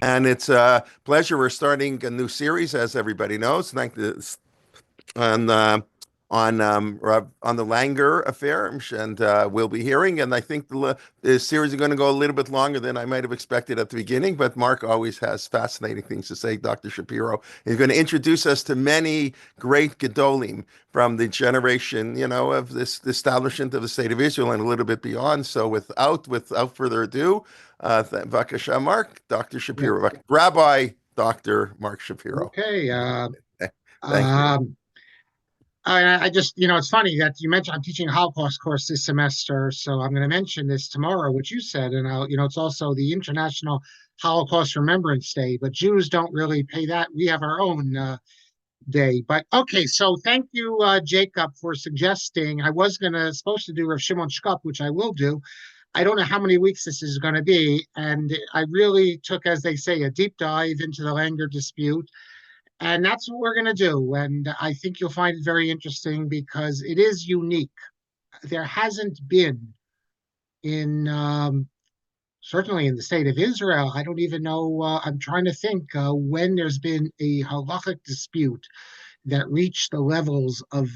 And it's a pleasure. We're starting a new series, as everybody knows, like this, on on the Langer affair, and we'll be hearing. And I think the series is going to go a little bit longer than I might have expected at the beginning. But Marc always has fascinating things to say. Dr. Shapiro is going to introduce us to many great Gedolim from the generation, of this establishment of the state of Israel and a little bit beyond. So without further ado, Vakasha Marc, Dr. Yeah. Shapiro, Rabbi Dr. Marc Shapiro. Okay. Thank you. Um, I just, it's funny that you mentioned I'm teaching a Holocaust course this semester, so I'm going to mention this tomorrow, what you said, and it's also the International Holocaust Remembrance Day, but Jews don't really pay that. We have our own day. But okay, so thank you, Jacob, for suggesting. I was supposed to do Rav Shimon Shkup, which I will do. I don't know how many weeks this is going to be, and I really took, as they say, a deep dive into the Langer dispute. And that's what we're going to do. And I think you'll find it very interesting because it is unique. There hasn't been in, certainly in the state of Israel, I don't even know, I'm trying to think when there's been a halachic dispute that reached the levels of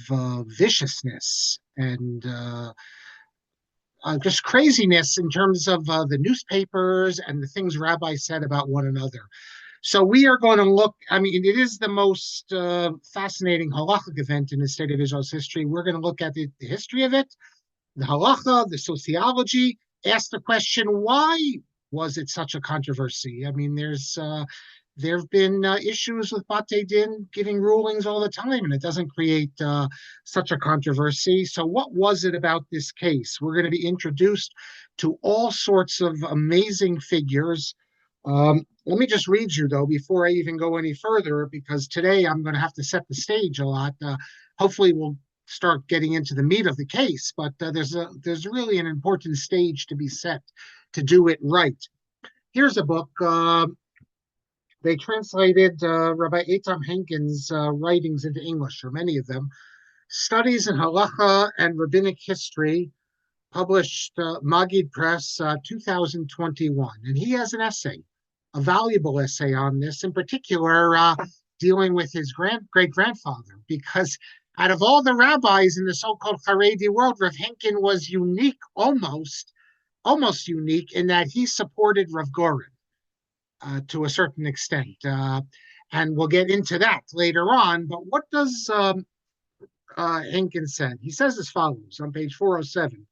viciousness and just craziness in terms of the newspapers and the things rabbis said about one another. So we are going to look. I mean, it is the most fascinating halachic event in the state of Israel's history. We're going to look at the history of it, the halacha, the sociology, ask the question, why was it such a controversy? I mean, there have been issues with Bate Din giving rulings all the time, and it doesn't create such a controversy. So, what was it about this case? We're going to be introduced to all sorts of amazing figures. Let me just read you, though, before I even go any further, because today I'm going to have to set the stage a lot. Hopefully, we'll start getting into the meat of the case, but there's really an important stage to be set to do it right. Here's a book. They translated Rabbi Eitam Henkin's writings into English, or many of them. Studies in Halacha and Rabbinic History, published Magid Press, 2021. And he has an essay, a valuable essay on this, in particular, dealing with his great grandfather, because out of all the rabbis in the so called Haredi world, Rav Henkin was unique, almost unique, in that he supported Rev Gorin to a certain extent. And we'll get into that later on. But what does Henkin say? He says as follows on page 407.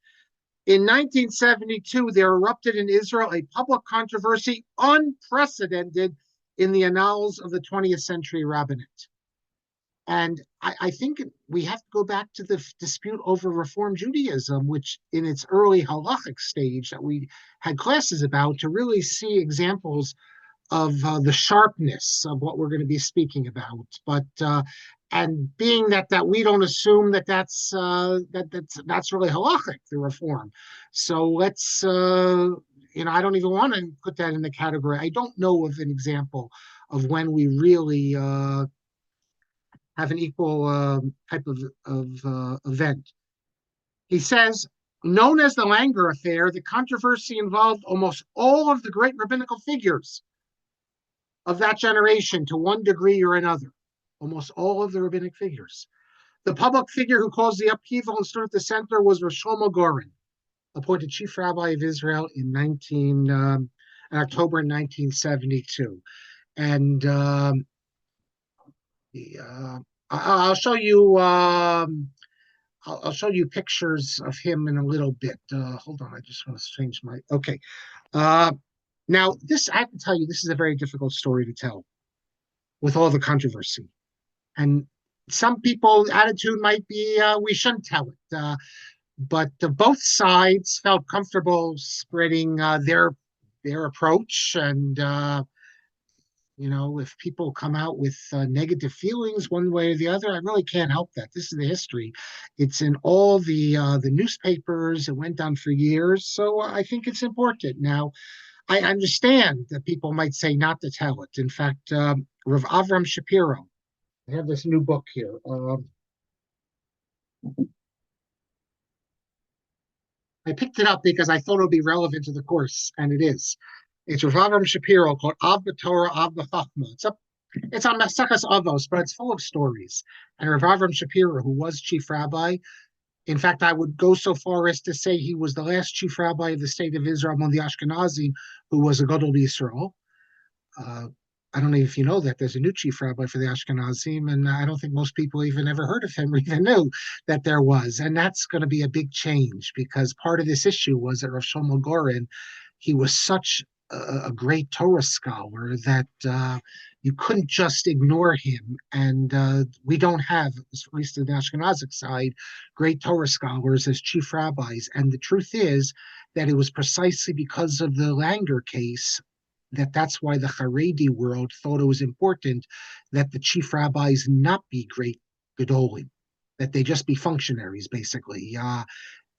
In 1972, there erupted in Israel a public controversy unprecedented in the annals of the 20th century rabbinate. And I think we have to go back to the dispute over Reform Judaism, which in its early halachic stage that we had classes about, to really see examples of the sharpness of what we're going to be speaking about. But and being that we don't assume that's really halachic, the reform. So let's I don't even want to put that in the category. I don't know of an example of when we really have an equal type of event. He says, known as the Langer affair, the controversy involved almost all of the great rabbinical figures of that generation to one degree or another, almost all of the rabbinic figures. The public figure who caused the upheaval and stood at the center was Rev Gorin, appointed Chief Rabbi of Israel in October 1972. And I'll show you. I'll show you pictures of him in a little bit. Hold on, I just want to change my. Okay. Now, this I have to tell you, this is a very difficult story to tell with all the controversy. And some people's attitude might be we shouldn't tell it. But both sides felt comfortable spreading their approach. And, if people come out with negative feelings one way or the other, I really can't help that. This is the history. It's in all the newspapers. It went on for years. So I think it's important. Now, I understand that people might say not to tell it. In fact, Rav Avram Shapiro, I have this new book here. I picked it up because I thought it would be relevant to the course, and it is. It's Rav Aharon Shapiro called Av B'Torah, Av B'Chachma. It's on Maseches Avos, but it's full of stories. And Rav Aharon Shapiro, who was chief rabbi, in fact, I would go so far as to say he was the last chief rabbi of the state of Israel among the Ashkenazim who was a Gadol Yisrael. Uh, I don't know if you know that there's a new chief rabbi for the Ashkenazim, and I don't think most people even ever heard of him or even knew that there was. And that's going to be a big change because part of this issue was that Rav Gorin, he was such a great Torah scholar that you couldn't just ignore him. And we don't have, at least in the Ashkenazic side, great Torah scholars as chief rabbis. And the truth is that it was precisely because of the Langer case that's why the Haredi world thought it was important that the chief rabbis not be great gedolim, that they just be functionaries, basically.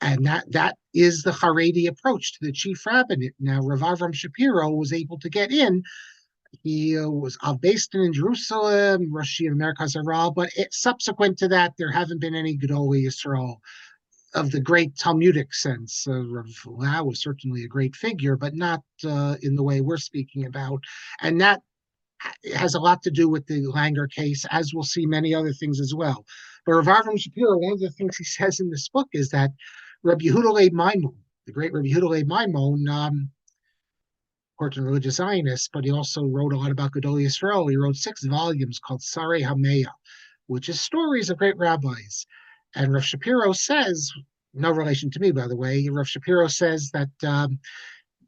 And that is the Haredi approach to the chief rabbinate. Now, Rav Aharon Shapiro was able to get in. He was based in Jerusalem, Rosh Yeshiva Merkaz Hara, but subsequent to that, there haven't been any Gedolei Yisrael of the great Talmudic sense. Rav Lau was certainly a great figure, but not in the way we're speaking about. And that has a lot to do with the Langer case, as we'll see many other things as well. But Rav Aharon Shapiro, one of the things he says in this book is that Rabbi Yehuda Leib Maimon, the great Rabbi Yehuda Leib Maimon, important religious Zionist, but he also wrote a lot about Gedolei Yisrael. He wrote 6 volumes called Sarei Hameya, which is stories of great rabbis. And Rav Shapiro says, no relation to me, by the way, Rav Shapiro says that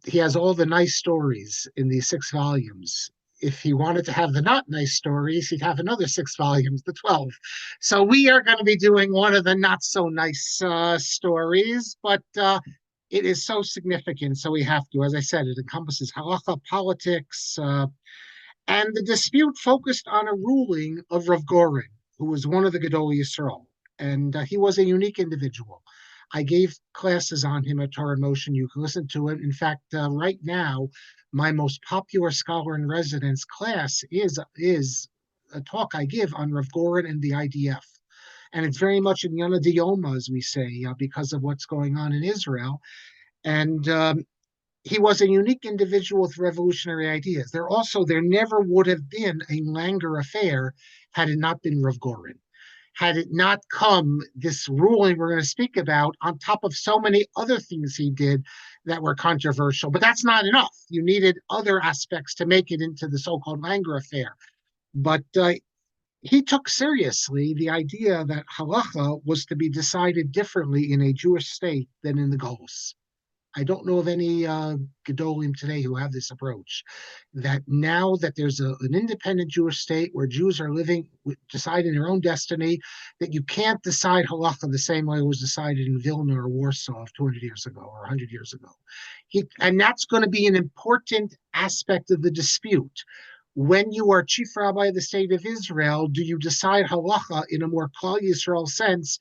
he has all the nice stories in these 6 volumes. If he wanted to have the not nice stories, he'd have another 6 volumes, the 12. So we are going to be doing one of the not so nice stories, but it is so significant, so we have to. As I said, it encompasses halacha, politics, and the dispute focused on a ruling of Rev Gorin, who was one of the Gedolei Yisrael, and he was a unique individual. I gave classes on him at Torah in Motion. You can listen to it. In fact, right now, my most popular scholar in residence class is a talk I give on Rev Gorin and the IDF. And it's very much in Yana Dioma, as we say, because of what's going on in Israel. And he was a unique individual with revolutionary ideas. There never would have been a Langer affair had it not been Rev Gorin. Had it not come, this ruling we're going to speak about, on top of so many other things he did that were controversial. But that's not enough. You needed other aspects to make it into the so-called Langer affair. But he took seriously the idea that halacha was to be decided differently in a Jewish state than in the Golos. I don't know of any Gedolim today who have this approach. That now that there's an independent Jewish state where Jews are living, deciding their own destiny, that you can't decide halacha the same way it was decided in Vilna or Warsaw 200 years ago or 100 years ago. And that's going to be an important aspect of the dispute. When you are chief rabbi of the state of Israel, do you decide halacha in a more Klal Yisrael sense,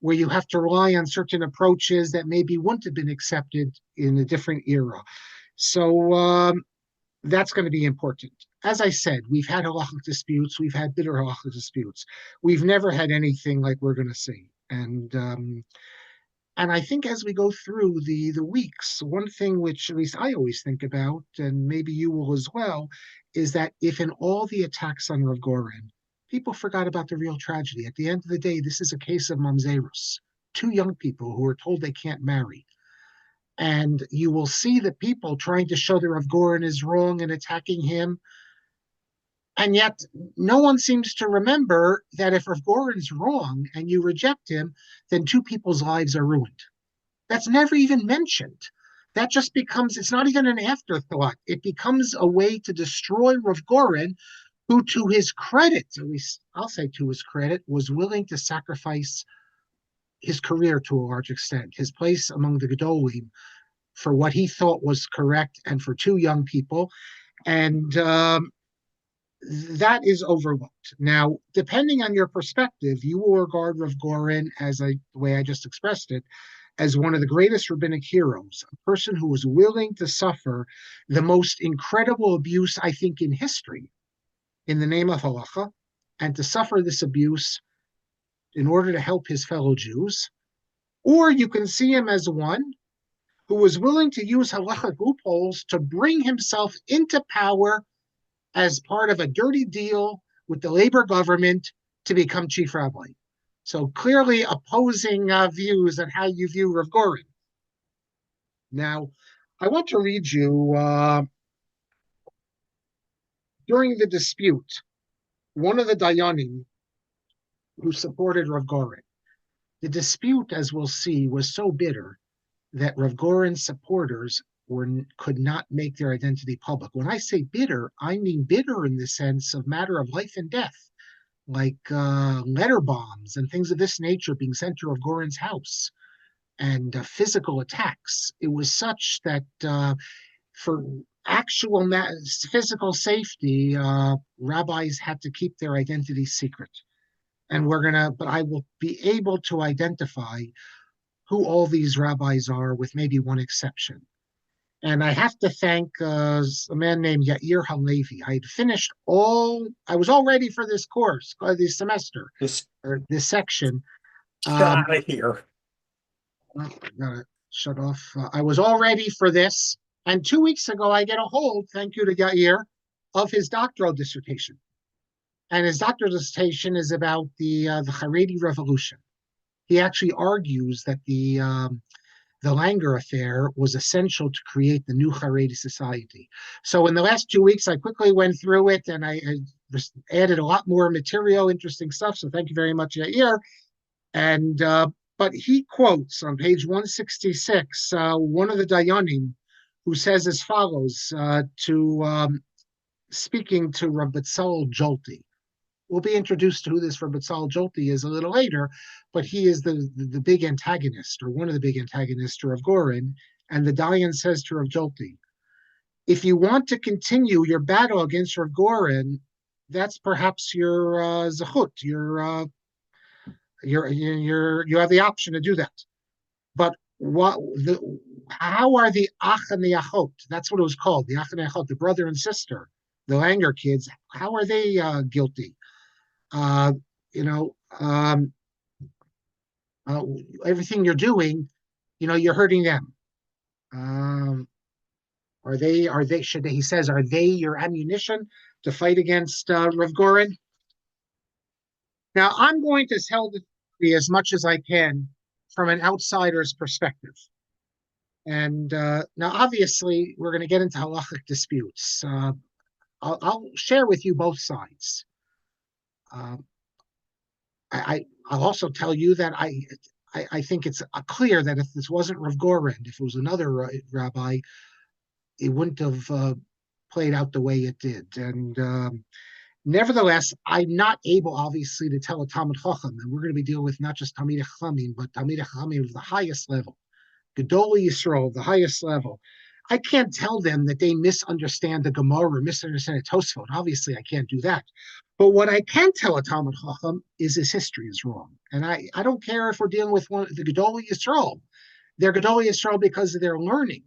where you have to rely on certain approaches that maybe wouldn't have been accepted in a different era? So that's going to be important. As I said, we've had halachic disputes, we've had bitter halachic disputes. We've never had anything like we're going to see. And I think as we go through the weeks, one thing which at least I always think about, and maybe you will as well, is that if in all the attacks on Rev Gorin, people forgot about the real tragedy. At the end of the day, this is a case of mamzerus, 2 young people who are told they can't marry. And you will see the people trying to show that Rev Gorin is wrong and attacking him. And yet, no one seems to remember that if Rev Gorin's wrong and you reject him, then 2 people's lives are ruined. That's never even mentioned. That just becomes, it's not even an afterthought. It becomes a way to destroy Rev Gorin, who, to his credit, at least I'll say to his credit, was willing to sacrifice his career to a large extent, his place among the Gedolim, for what he thought was correct and for 2 young people. And that is overlooked. Now, depending on your perspective, you will regard Rev Gorin, the way I just expressed it, as one of the greatest rabbinic heroes, a person who was willing to suffer the most incredible abuse, I think, in history in the name of halacha, and to suffer this abuse in order to help his fellow Jews. Or you can see him as one who was willing to use halachic loopholes to bring himself into power as part of a dirty deal with the labor government to become chief rabbi. So clearly opposing views on how you view Rev Gorin. Now, I want to read you during the dispute, one of the Dayanim who supported Rev Gorin. The dispute, as we'll see, was so bitter that Rev Gorin's supporters could not make their identity public. When I say bitter, I mean bitter in the sense of matter of life and death, like letter bombs and things of this nature being sent to Rev Gorin's house and physical attacks. It was such that for actual physical safety, rabbis had to keep their identity secret. And but I will be able to identify who all these rabbis are, with maybe one exception. And I have to thank a man named Yair Halevi. I was all ready for this course, this semester, or this section. Get out of here. I gotta shut off. I was all ready for this. And 2 weeks ago, I get a hold, thank you to Yair, of his doctoral dissertation. And his doctoral dissertation is about the Haredi Revolution. He actually argues that the Langer affair was essential to create the new Haredi society. So in the last 2 weeks, I quickly went through it and I just added a lot more material, interesting stuff. So thank you very much, Yair. And but he quotes on page 166 one of the Dayanim who says as follows speaking to Rabbi Tzal Jolti. We'll be introduced to who this Rabbi Tzal Jolti is a little later, but he is the big antagonist, or one of the big antagonists to Rev Gorin. And the Dayan says to Rav Jolti, if you want to continue your battle against Rev Gorin, that's perhaps your zechut, you have the option to do that. But how are the ach and the achot? That's what it was called, the ach and the achot, the brother and sister, the Langer kids. How are they guilty? Everything you're doing, you're hurting them. He says, are they your ammunition to fight against Rev Gorin? Now, I'm going to tell the story as much as I can from an outsider's perspective. And now, obviously, we're going to get into halachic disputes. I'll share with you both sides. I'll also tell you that I think it's clear that if this wasn't Rev Gorin, if it was another rabbi, it wouldn't have played out the way it did. And nevertheless, I'm not able, obviously, to tell a Talmid Chacham, and we're going to be dealing with not just Talmidei Chachamim, but Talmidei Chachamim of the highest level, Gedolei Yisrael of the highest level. I can't tell them that they misunderstand the Gemara or misunderstand the Tosfot. Obviously, I can't do that. But what I can tell a Talmid Chacham is his history is wrong. And I don't care if we're dealing with the Gedolei Yisrael. They're Gedolei Yisrael because of their learning.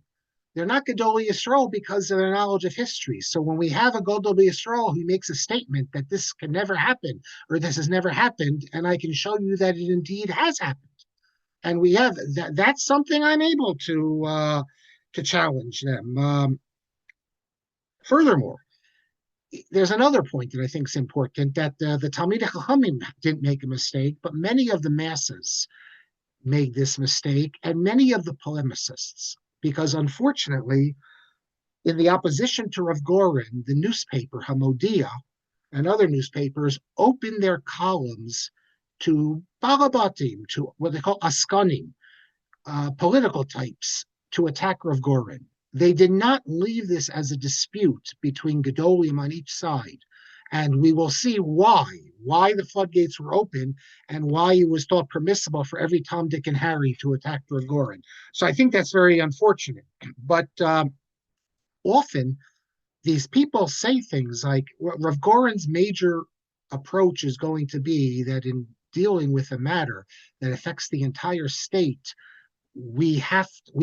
They're not Gedolei Yisrael because of their knowledge of history. So when we have a Gedolei Yisrael who makes a statement that this can never happen or this has never happened, and I can show you that it indeed has happened, and we have that's something I'm able to challenge them. Furthermore, there's another point that I think is important, that the Talmidei Chachamim didn't make a mistake, but many of the masses made this mistake, and many of the polemicists, because unfortunately, in the opposition to Rev Gorin, the newspaper Hamodia and other newspapers opened their columns to balabatim, to what they call askanim, political types, to attack Rev Gorin. They did not leave this as a dispute between Gedolim on each side. And we will see why the floodgates were open and why it was thought permissible for every Tom, Dick, and Harry to attack Rev Gorin. So I think that's very unfortunate. But often these people say things like Rev Gorin's major approach is going to be that in dealing with a matter that affects the entire state, we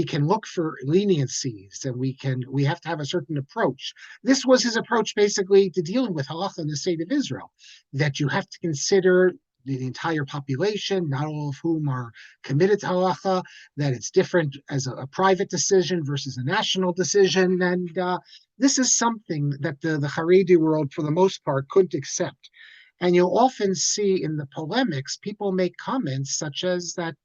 can look for leniencies, and we have to have a certain approach. This was his approach basically to dealing with halacha in the state of Israel, that you have to consider the entire population, not all of whom are committed to halacha, that it's different as a private decision versus a national decision. And this is something that the Haredi world, for the most part, couldn't accept. And you'll often see in the polemics, people make comments such as that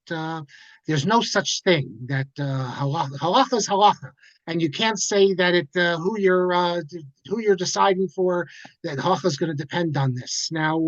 there's no such thing, that halacha is halacha, and you can't say that who you're deciding for, that halacha is going to depend on this. Now,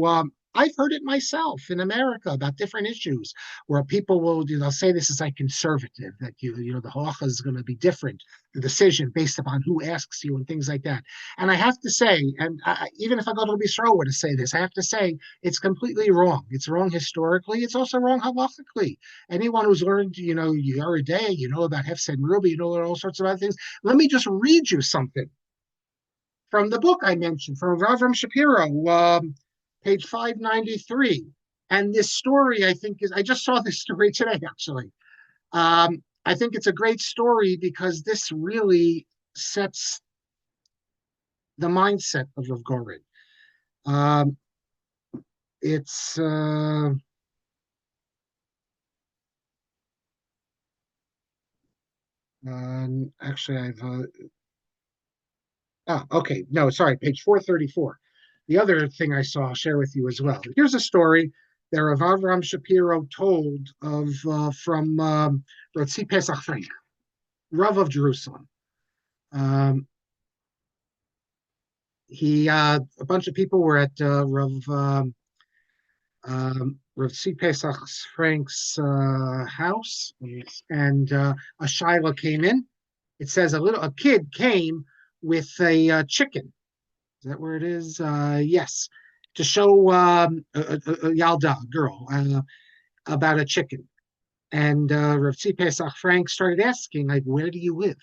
I've heard it myself in America about different issues where people will, say this is like conservative, that the halacha is going to be different, the decision based upon who asks you and things like that. And I have to say, and even if I go to Bisro to say this, I have to say it's completely wrong. It's wrong historically. It's also wrong halachically. Anyone who's learned, you're a day, about Hefsed Ruby, all sorts of other things. Let me just read you something from the book I mentioned, from Aharon Shapiro, page 593. And this story, I think, I just saw this story today, actually. I think it's a great story because this really sets the mindset of Rev Gorin. It's actually okay, no, sorry, page 434. The other thing I saw, I'll share with you as well. Here's a story that Rav Aharon Shapiro told from Rotzi Pesach Frank, Rav of Jerusalem. A bunch of people were at Rav Tzvi Pesach Frank's house, and a shaila came in. It says a kid came with a chicken. Is that where it is? Yes, to show a yalda, girl, about a chicken. And Rav Tzvi Pesach Frank started asking, like, where do you live?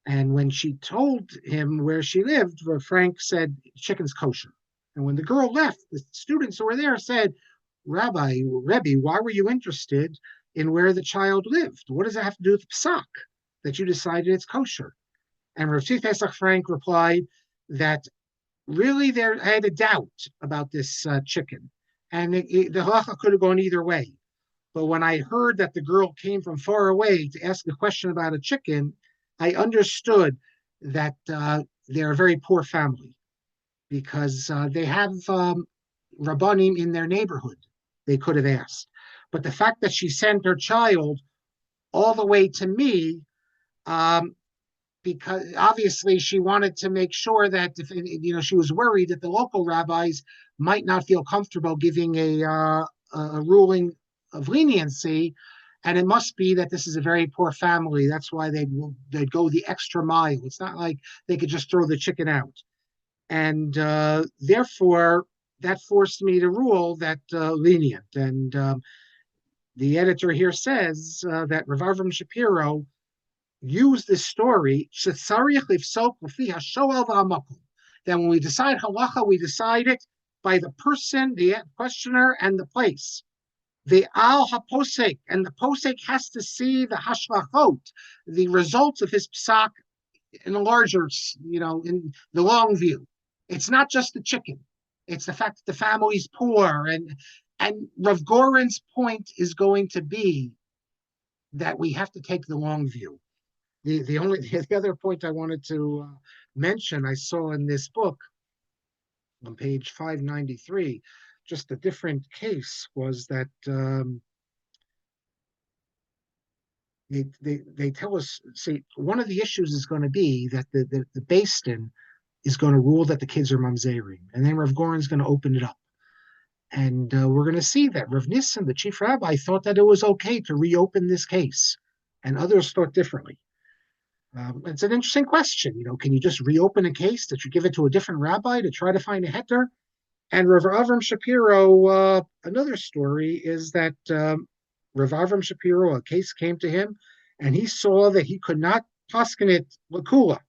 And when she told him where she lived, Frank said, chicken's kosher. And when the girl left, the students who were there said, Rebbe, why were you interested in where the child lived? What does that have to do with Psak, that you decided it's kosher? And Rav Tzvi Pesach Frank replied that really I had a doubt about this chicken. And the halacha could have gone either way. But when I heard that the girl came from far away to ask a question about a chicken, I understood that they're a very poor family because they have Rabbanim in their neighborhood. They could have asked. But the fact that she sent her child all the way to me, because obviously she wanted to make sure that, she was worried that the local rabbis might not feel comfortable giving a ruling of leniency. And it must be that this is a very poor family. That's why they'd go the extra mile. It's not like they could just throw the chicken out. And therefore, that forced me to rule that lenient. And the editor here says that Rav Aharon Shapiro used this story, that when we decide halacha, we decide it by the person, the questioner, and the place. The al haposek, and the posek has to see the hashlachot, the results of his psak in a larger, in the long view. It's not just the chicken; it's the fact that the family's poor, and Rev Gorin's point is going to be that we have to take the long view. The other point I wanted to mention, I saw in this book on page 593. Just a different case was that they tell us, see, one of the issues is going to be that the Beis Din is going to rule that the kids are mamzerim, and then Rev Gorin is going to open it up. And we're going to see that Rav Nissen, the chief rabbi, thought that it was okay to reopen this case, and others thought differently. It's an interesting question. Can you just reopen a case that you give it to a different rabbi to try to find a heter? And Rav Aharon Shapiro, another story is that Rav Aharon Shapiro, a case came to him, and he saw that he could not paskin it lakula.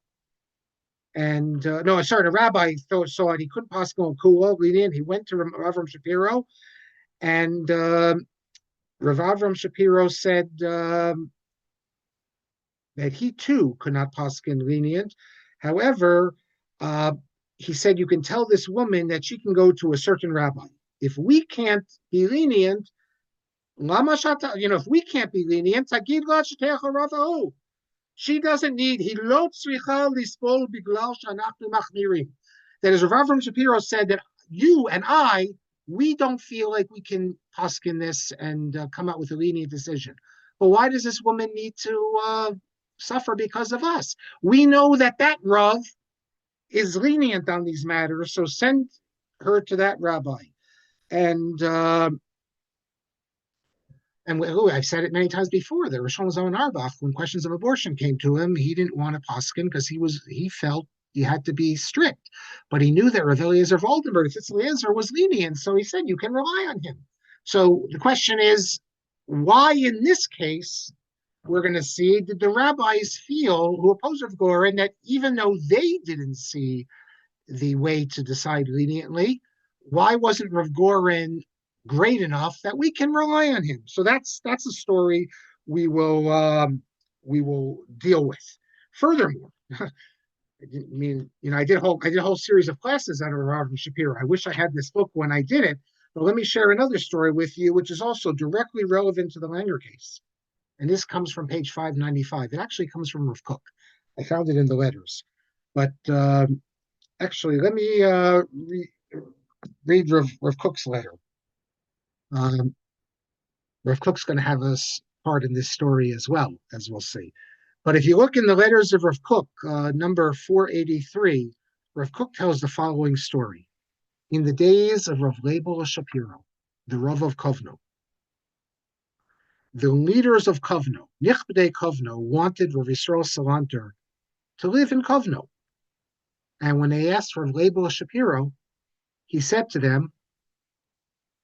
And the rabbi saw it, he couldn't paskin lakula, lenient. He went to Rav Aharon Shapiro, and Rav Aharon Shapiro said that he too could not paskin lenient. However, he said, you can tell this woman that she can go to a certain rabbi. if we can't be lenient, if we can't be lenient, she doesn't need that as Rav Aharon Shapiro said, that you and I, we don't feel like we can paskin this and come out with a lenient decision. But why does this woman need to suffer because of us? We know that Rav is lenient on these matters, so send her to that rabbi. And I've said it many times before. The Rosh Hashanah Arbach, when questions of abortion came to him, he didn't want to paskin because he felt he had to be strict. But he knew that Rav Eliezer of Oldenburg, Tzitz Eliezer, was lenient, so he said you can rely on him. So the question is, why in this case we're going to see, did the rabbis feel who oppose Rev Gorin that even though they didn't see the way to decide leniently, why wasn't Rev Gorin great enough that we can rely on him? So that's a story we will deal with. Furthermore, I did a whole series of classes on Rav Shapiro. I wish I had this book when I did it, but let me share another story with you, which is also directly relevant to the Langer case. And this comes from page 595. It actually comes from Rav Kook. I found it in the letters. But actually, let me read Rav Kook's letter. Rav Kook's going to have us part in this story as well, as we'll see. But if you look in the letters of Rav Kook, number 483, Rav Kook tells the following story. In the days of Rav Leibel Shapiro, the Rav of Kovno, the leaders of Kovno, Nichbedei Kovno, wanted Rav Yisrael Salanter to live in Kovno. And when they asked Rav Leibel Shapiro, he said to them,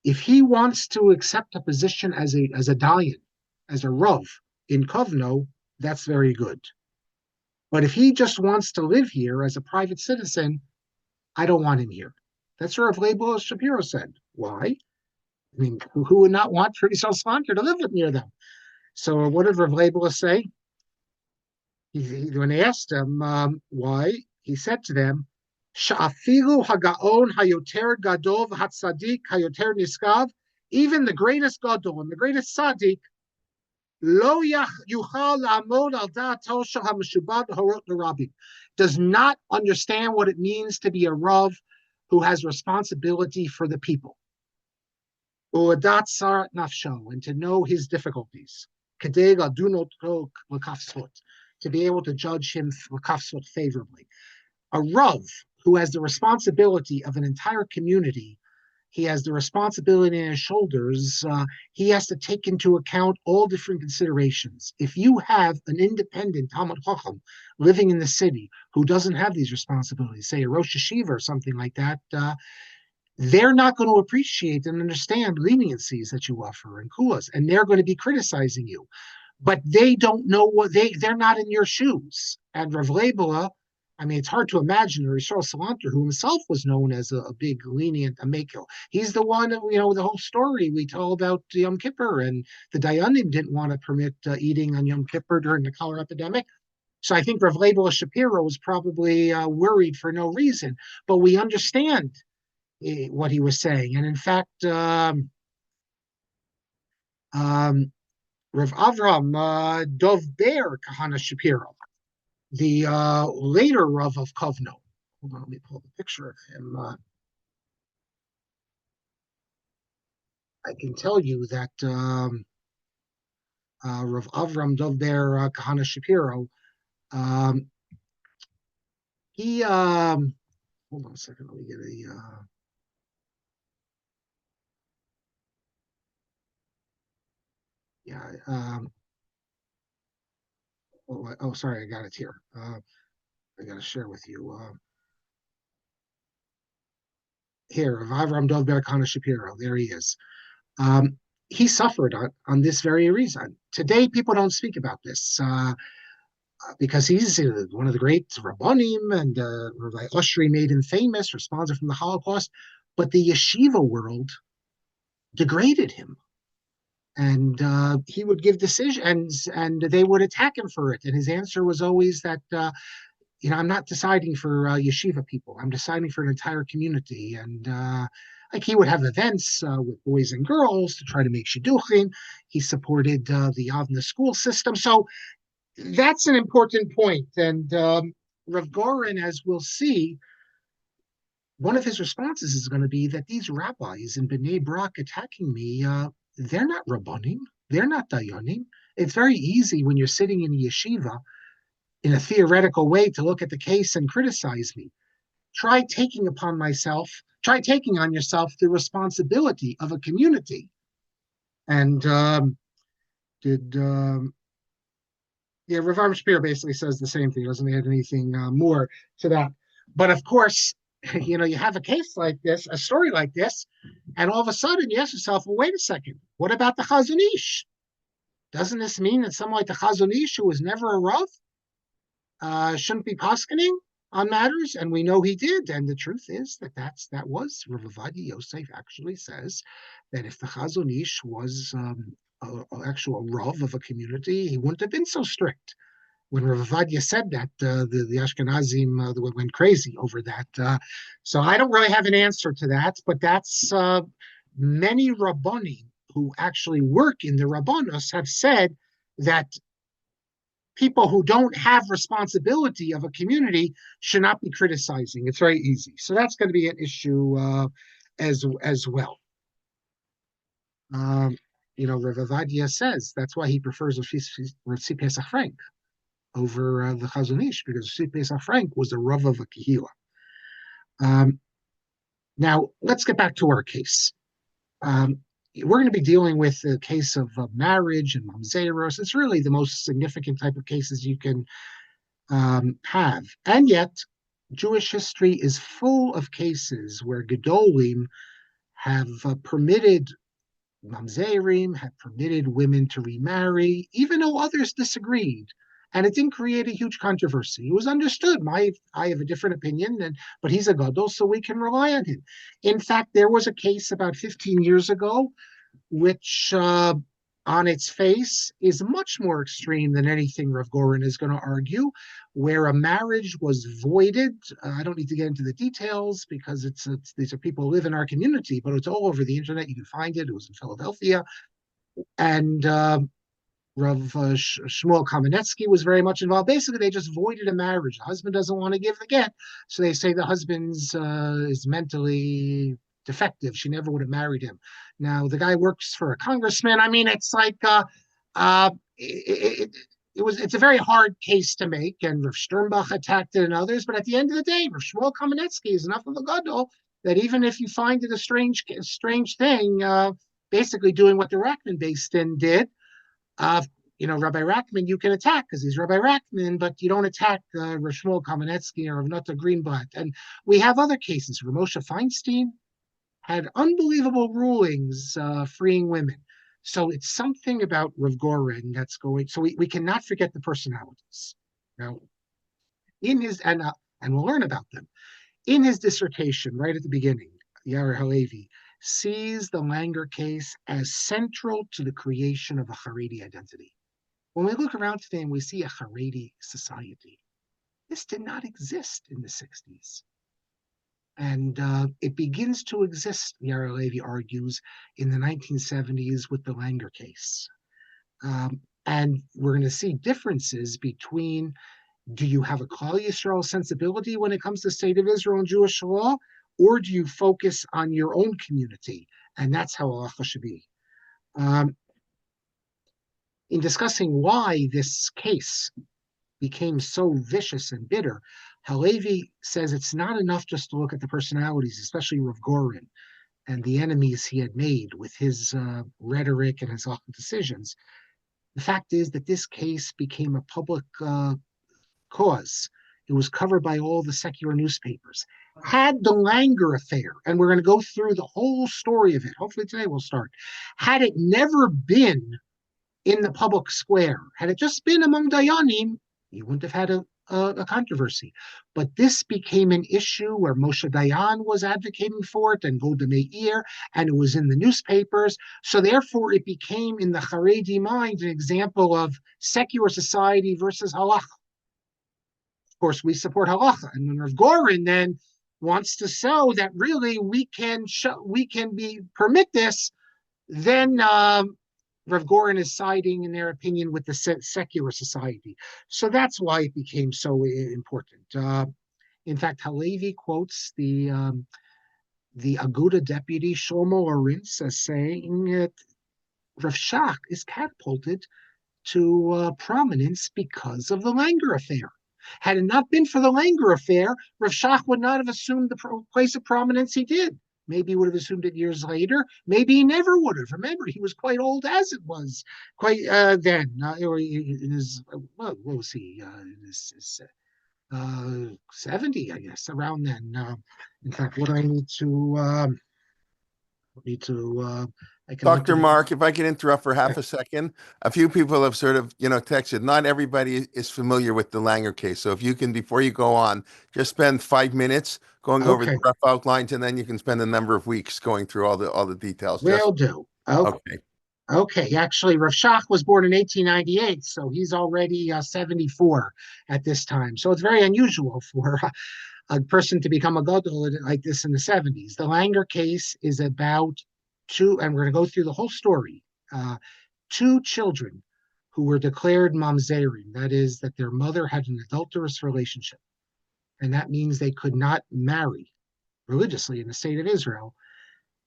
if he wants to accept a position as a dayan, as a Rav in Kovno, that's very good. But if he just wants to live here as a private citizen, I don't want him here. That's what Rav Leibel Shapiro said. Why? I mean, who would not want Rav Yisrael Salanter to live near them? So what did Rav Leibel say? When they asked him why, he said to them, Sha'afilu hagaon hayoter gadol v'hatzadik hayoter niskav, even the greatest gadol and the greatest tzaddik, lo yuchal la'amod al da'ato shel hameshubad horot l'rabim, does not understand what it means to be a rav who has responsibility for the people. U'adat sarat nafsho, and to know his difficulties. Kedei ladunot l'kafsot, to be able to judge him l'kafsot favorably. A rav who has the responsibility of an entire community, he has the responsibility on his shoulders. He has to take into account all different considerations. If you have an independent Talmud Chacham living in the city who doesn't have these responsibilities, say a Rosh Yeshiva or something like that, they're not going to appreciate and understand leniencies that you offer and kulas, and they're going to be criticizing you. But they don't know they're not in your shoes. And Rav Leibel, I mean, it's hard to imagine Rav Yisrael Salanter, who himself was known as a big, lenient Amekel. He's the one, the whole story we tell about Yom Kippur, and the Dayanim didn't want to permit eating on Yom Kippur during the cholera epidemic. So I think Rav Leibel Shapiro was probably worried for no reason. But we understand what he was saying. And in fact, Rav Avram Dov Ber Kahana Shapiro, the later Rav of Kovno. Hold on, let me pull the picture of him. I can tell you that Rav Avram Dov Ber Kahana Shapiro, he, hold on a second, let me get a, sorry, I got it here. I got to share with you. Here, Avram Dov Ber Kahana Shapiro, there he is. He suffered on this very reason. Today, people don't speak about this because he's one of the great Rabbanim, and Rabbi Oshri made him famous, responsible from the Holocaust. But the yeshiva world degraded him. And he would give decisions, and they would attack him for it. And his answer was always that, I'm not deciding for yeshiva people. I'm deciding for an entire community. And Like he would have events with boys and girls to try to make shidduchim. He supported the Yavna school system. So that's an important point. And Rev Gorin, as we'll see, one of his responses is going to be that these rabbis in Bnei Brak attacking me, they're not rabbanim, they're not dayanim. It's very easy when you're sitting in a yeshiva in a theoretical way to look at the case and criticize me. Try taking on yourself the responsibility of a community. And Rav Shapiro basically says the same thing, doesn't add anything more to that. But of course, you have a case like this, a story like this, and all of a sudden you ask yourself, well, wait a second, what about the Chazon Ish? Doesn't this mean that someone like the Chazon Ish, who was never a Rav, shouldn't be poskening on matters? And we know he did. And the truth is that was Rav Ovadia Yosef actually says that if the Chazon Ish was an actual Rav of a community, he wouldn't have been so strict. When Rav Ovadia said that, the Ashkenazim went crazy over that. So I don't really have an answer to that, but that's many Rabbanim who actually work in the Rabbanos have said that people who don't have responsibility of a community should not be criticizing. It's very easy. So that's going to be an issue as well. Rav Ovadia says that's why he prefers Rav Pesach Frank over the Chazon Ish, because Rav Pesach Frank was the Rav of a Kehila. Now, let's get back to our case. We're going to be dealing with the case of marriage and mamzeros. It's really the most significant type of cases you can have. And yet, Jewish history is full of cases where Gedolim have permitted mamzerim, have permitted women to remarry, even though others disagreed. And it didn't create a huge controversy. It was understood. I have a different opinion, but he's a gadol, so we can rely on him. In fact, there was a case about 15 years ago, which on its face is much more extreme than anything Rev Gorin is going to argue, where a marriage was voided. I don't need to get into the details because these are people who live in our community, but it's all over the internet. You can find it. It was in Philadelphia. And Rav Shmuel Kamenetsky was very much involved. Basically, they just voided a marriage. The husband doesn't want to give the get, so they say the husband's is mentally defective. She never would have married him. Now, the guy works for a congressman. I mean, it's like it's a very hard case to make, and Rav Sternbach attacked it and others. But at the end of the day, Rav Shmuel Kamenetsky is enough of a gadol that even if you find it a strange thing, basically doing what the Rachman Beis Din did. Rabbi Rachman, you can attack because he's Rabbi Rachman, but you don't attack Rav Shmuel Kamenetsky or Rav Nata Greenblatt. And we have other cases. Rav Moshe Feinstein had unbelievable rulings freeing women. So it's something about Rev Gorin that's going. So we cannot forget the personalities. Now, in his and we'll learn about them in his dissertation right at the beginning. Yair Halevi sees the Langer case as central to the creation of a Haredi identity. When we look around today and we see a Haredi society, this did not exist in the 60s. And it begins to exist, Yair Halevi argues, in the 1970s with the Langer case. And we're going to see differences between, do you have a Klal Yisrael sensibility when it comes to State of Israel and Jewish law, or do you focus on your own community? And that's how halacha should be. In discussing why this case became so vicious and bitter, Halevi says it's not enough just to look at the personalities, especially Rev Gorin and the enemies he had made with his rhetoric and his decisions. The fact is that this case became a public cause. It was covered by all the secular newspapers. Had the Langer affair, and we're going to go through the whole story of it, hopefully today we'll start, had it never been in the public square, had it just been among Dayanim, you wouldn't have had a controversy. But this became an issue where Moshe Dayan was advocating for it and Golda Meir, and it was in the newspapers. So therefore, it became in the Haredi mind an example of secular society versus halacha. Of course, we support halacha. And when Rev Gorin then wants to show that really we can permit this, then Rev Gorin is siding, in their opinion, with the secular society. So that's why it became so important. In fact, Halevi quotes the Aguda deputy Shlomo Arintz as saying that Rav Shach is catapulted to prominence because of the Langer affair. Had it not been for the Langer affair, Rav Shach would not have assumed the place of prominence he did. Maybe he would have assumed it years later. Maybe he never would have. Remember, he was quite old as it was, quite then. Or in his, what was he? In his 70, I guess, around then. In fact, what I need to I can look Dr. at it. Mark, if I can interrupt for half a second, a few people have sort of, texted. Not everybody is familiar with the Langer case. So if you can, before you go on, just spend 5 minutes going over the Okay, rough outlines, and then you can spend a number of weeks going through all the details. will do. Okay. Okay. Okay, actually, Rav Shach was born in 1898, so he's already 74 at this time. So it's very unusual for a person to become a gadol like this in the 70s. The Langer case is about and we're going to go through the whole story. Two children who were declared mamzerim, that is, that their mother had an adulterous relationship, and that means they could not marry religiously in the state of Israel.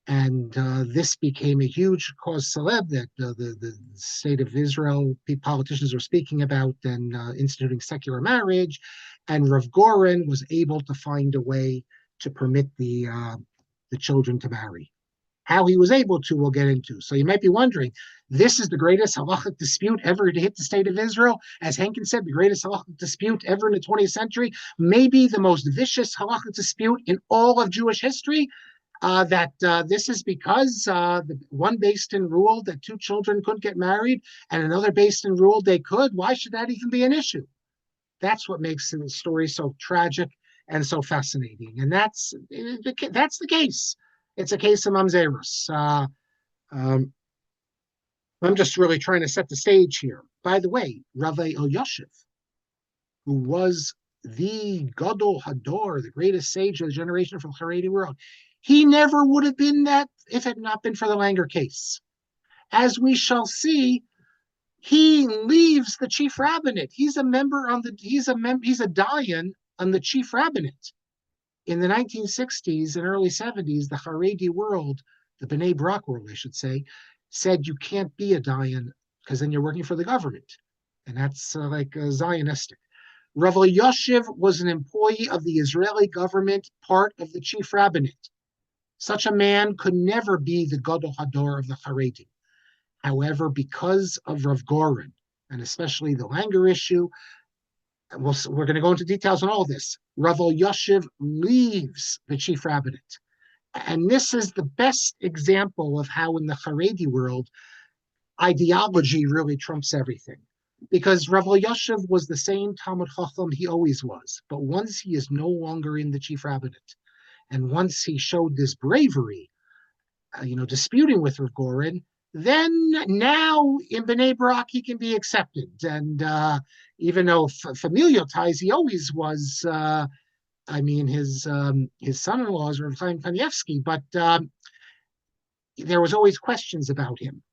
And this became a huge cause celeb that the state of Israel politicians were speaking about and instituting secular marriage. And Rev Gorin was able to find a way to permit the children to marry. How he was able to, we'll get into. So you might be wondering, this is the greatest halachic dispute ever to hit the state of Israel. As Henkin said, the greatest halachic dispute ever in the 20th century, maybe the most vicious halachic dispute in all of Jewish history. This is because the one Beis Din ruled that two children couldn't get married, and another Beis Din ruled they could. Why should that even be an issue? That's what makes the story so tragic and so fascinating. And that's the case. It's a case of mamzerus. I'm just really trying to set the stage here. By the way, Rav Elyashiv, who was the Gadol Hador, the greatest sage of the generation from the Haredi world, he never would have been that if it had not been for the Langer case. As we shall see, he leaves the chief rabbinate. He's a dayan on the chief rabbinate. In the 1960s and early 70s, the Haredi world, the B'nai Brak world, I should say, said you can't be a dayan because then you're working for the government. And that's like Zionistic. Rav Elyashiv was an employee of the Israeli government, part of the chief rabbinate. Such a man could never be the Gadol Hador of the Haredi. However, because of Rev Gorin, and especially the Langer issue, we're going to go into details on all this. Rav Elyashiv leaves the chief rabbinate. And this is the best example of how in the Haredi world, ideology really trumps everything. Because Rav Elyashiv was the same Talmud Chacham he always was. But once he is no longer in the chief rabbinate, and once he showed this bravery, disputing with Rev Gorin, then now in B'nai Brak he can be accepted. And even though familial ties he always was, his son-in-law is Rav Chaim Kanievsky, but there was always questions about him.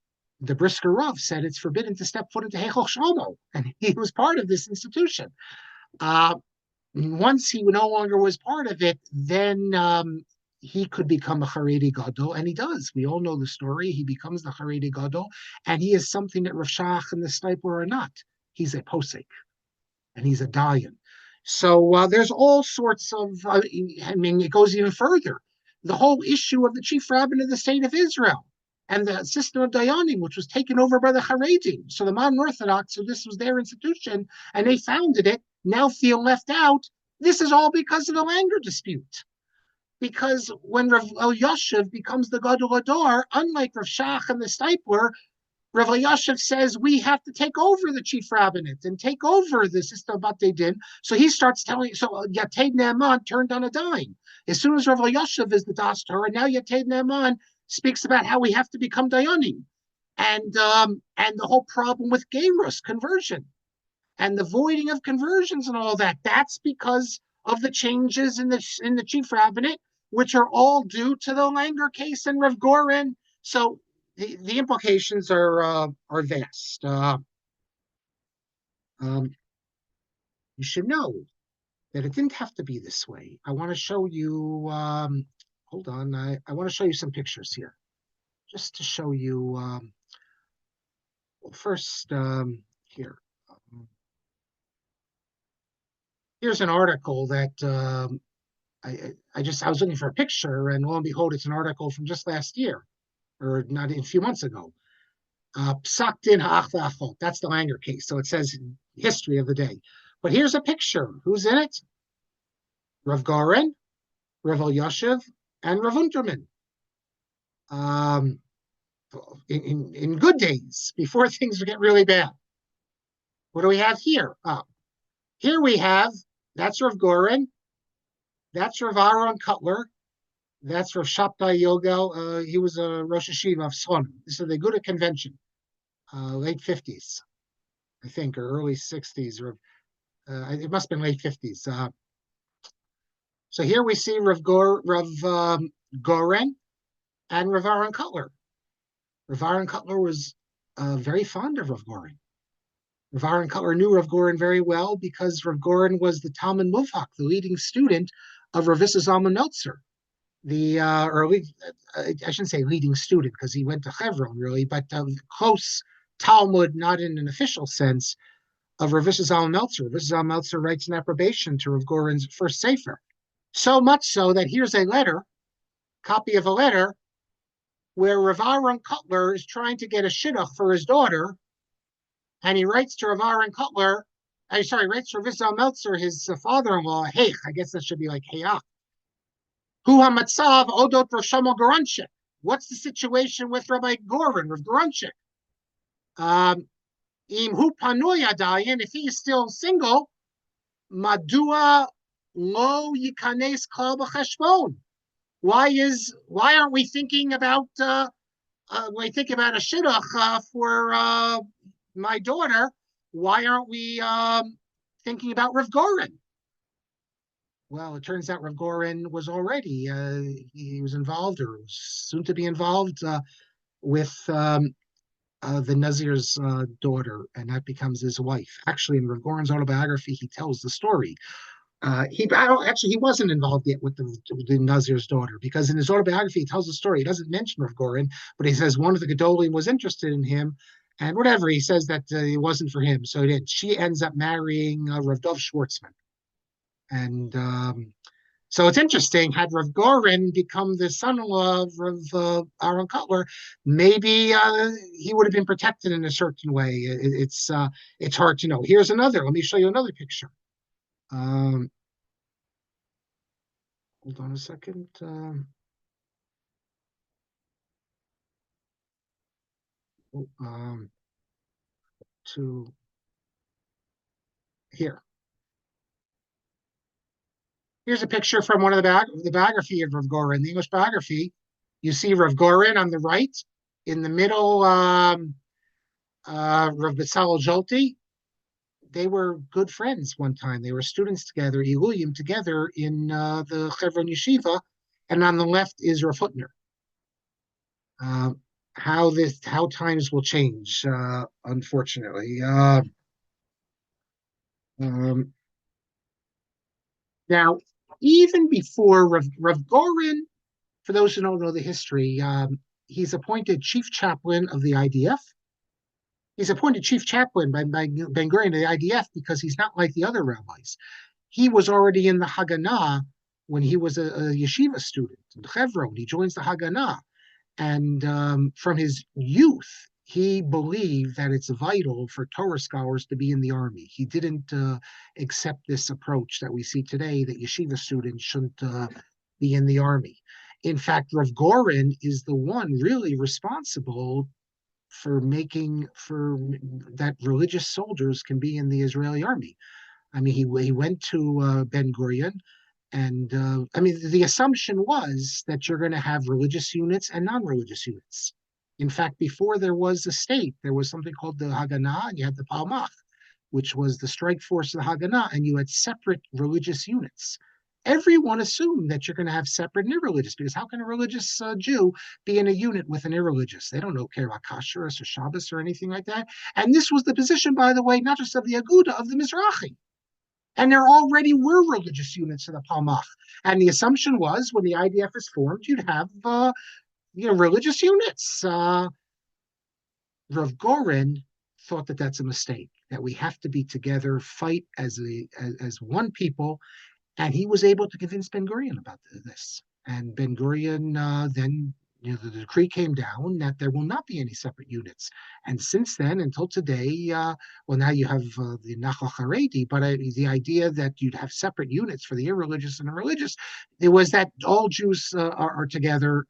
The Brisker Rav said it's forbidden to step foot into Heichel Shlomo, and he was part of this institution. Once he no longer was part of it, then he could become a Haredi Gadol, and he does. We all know the story. He becomes the Haredi Gadol, and he is something that Rav Shach and the Stipler are not. He's a posek, and he's a dayan. So there's all sorts of, it goes even further. The whole issue of the chief rabbin of the state of Israel and the system of dayanim, which was taken over by the Haredim. So the modern Orthodox, so this was their institution, and they founded it, now feel left out. This is all because of the Langer dispute. Because when Rav Elyashiv becomes the Gadol Hador, unlike Rav Shach and the Stipler, Rav Elyashiv says we have to take over the chief rabbinate and take over the system of Batei Din. So he starts telling, so Yated Ne'eman turned on a dime. As soon as Rav Elyashiv is the Das Torah, and now Yated Ne'eman speaks about how we have to become dayanim, and the whole problem with Gerus, conversion, and the voiding of conversions and all that. That's because of the changes in the chief rabbinate, which are all due to the Langer case and Rev Gorin. So the implications are vast. You should know that it didn't have to be this way. I want to show you. Hold on, I want to show you some pictures here, just to show you. Well, first, here. Here's an article that I was looking for a picture, and lo and behold, it's an article from just last year, or not a few months ago. Psak din ha'ach v'achot. That's the Langer case. So it says history of the day. But here's a picture. Who's in it? Rev Gorin, Rev Yoshev, and Rev Unterman. In good days, before things get really bad. What do we have here? Here we have, that's Rev Gorin, that's Rev Aharon Kotler, that's Rev Shabtai Yogel. He was a Rosh Hashiva of Slonim. This is the Aguda convention, late 50s, I think, or early 60s, or it must have been late 50s. So here we see Rev Gorin and Rev Aharon Kotler. Rev Aharon Kotler was very fond of Rev Gorin. Rev Aharon Kotler knew Rev Gorin very well because Rev Gorin was the Talmud Muvhak, the leading student of Rav Zalman Meltzer. I shouldn't say leading student because he went to Hebron really, but close Talmud, not in an official sense, of Rav Zalman Meltzer. Rav Zalman Meltzer writes an approbation to Rev Gorin's first sefer. So much so that here's a letter, copy of a letter, where Rev Aharon Kotler is trying to get a shidduch for his daughter, and he writes to Rev Aharon Kotler, writes to Rav Zalman Meltzer, his father-in-law, hey, I guess that should be like heyach. Hu hamatzav odot Rav Shlomo Goranchik. What's the situation with Rabbi Gorin, Rav Goranchik? Im hu panui adayin, if he is still single, madua lo yikanes klal b'cheshbon. Why aren't we thinking about when I think about a shidduch for my daughter? Why aren't we thinking about Rev Gorin? Well, it turns out Rev Gorin was already he was involved, or was soon to be involved with the Nazir's daughter, and that becomes his wife. Actually, in Rev Gorin's autobiography, he tells the story. He wasn't involved yet with the Nazir's daughter, because in his autobiography he tells the story. He doesn't mention Rev Gorin, but he says one of the Gedolim was interested in him, and whatever, he says that it wasn't for him. So she ends up marrying Rav Dov Schwartzman, and so it's interesting. Had Rev Gorin become the son-in-law of Rev Aharon Kotler, maybe he would have been protected in a certain way. It's hard to know. Here's another. Let me show you another picture. Hold on a second. To here. Here's a picture from one of the biography of Rev Gorin, the English biography. You see Rev Gorin on the right. In the middle, Rev Betzalel Jolti. They were good friends one time. They were students together, Iluyim together in the Hebron Yeshiva, and on the left is Rav Hutner. How times will change, unfortunately. Now, even before Rev Gorin, for those who don't know the history, he's appointed chief chaplain of the IDF. He's appointed chief chaplain by Ben Gurion to the IDF because he's not like the other rabbis. He was already in the Haganah when he was a yeshiva student in Hebron. He joins the Haganah. And from his youth, he believed that it's vital for Torah scholars to be in the army. He didn't accept this approach that we see today, that yeshiva students shouldn't be in the army. In fact, Rev Gorin is the one really responsible for that religious soldiers can be in the Israeli army. I mean, he went to Ben Gurion, and the assumption was that you're going to have religious units and non-religious units. In fact, before there was a state, there was something called the Haganah, and you had the Palmach. which was the strike force of the Haganah, and you had separate religious units. Everyone assumed that you're going to have separate and irreligious, because how can a religious Jew be in a unit with an irreligious? They don't know care about kashrus or Shabbos or anything like that. And this was the position, by the way, not just of the Aguda, of the Mizrahi. And there already were religious units in the Palmach. And the assumption was when the IDF is formed, you'd have religious units. Rev Gorin thought that that's a mistake, that we have to be together, fight as one people, and he was able to convince Ben Gurion about this. And Ben Gurion then, the decree came down that there will not be any separate units. And since then, until today, now you have the Nachal Haredi, but the idea that you'd have separate units for the irreligious and the religious, it was that all Jews are together.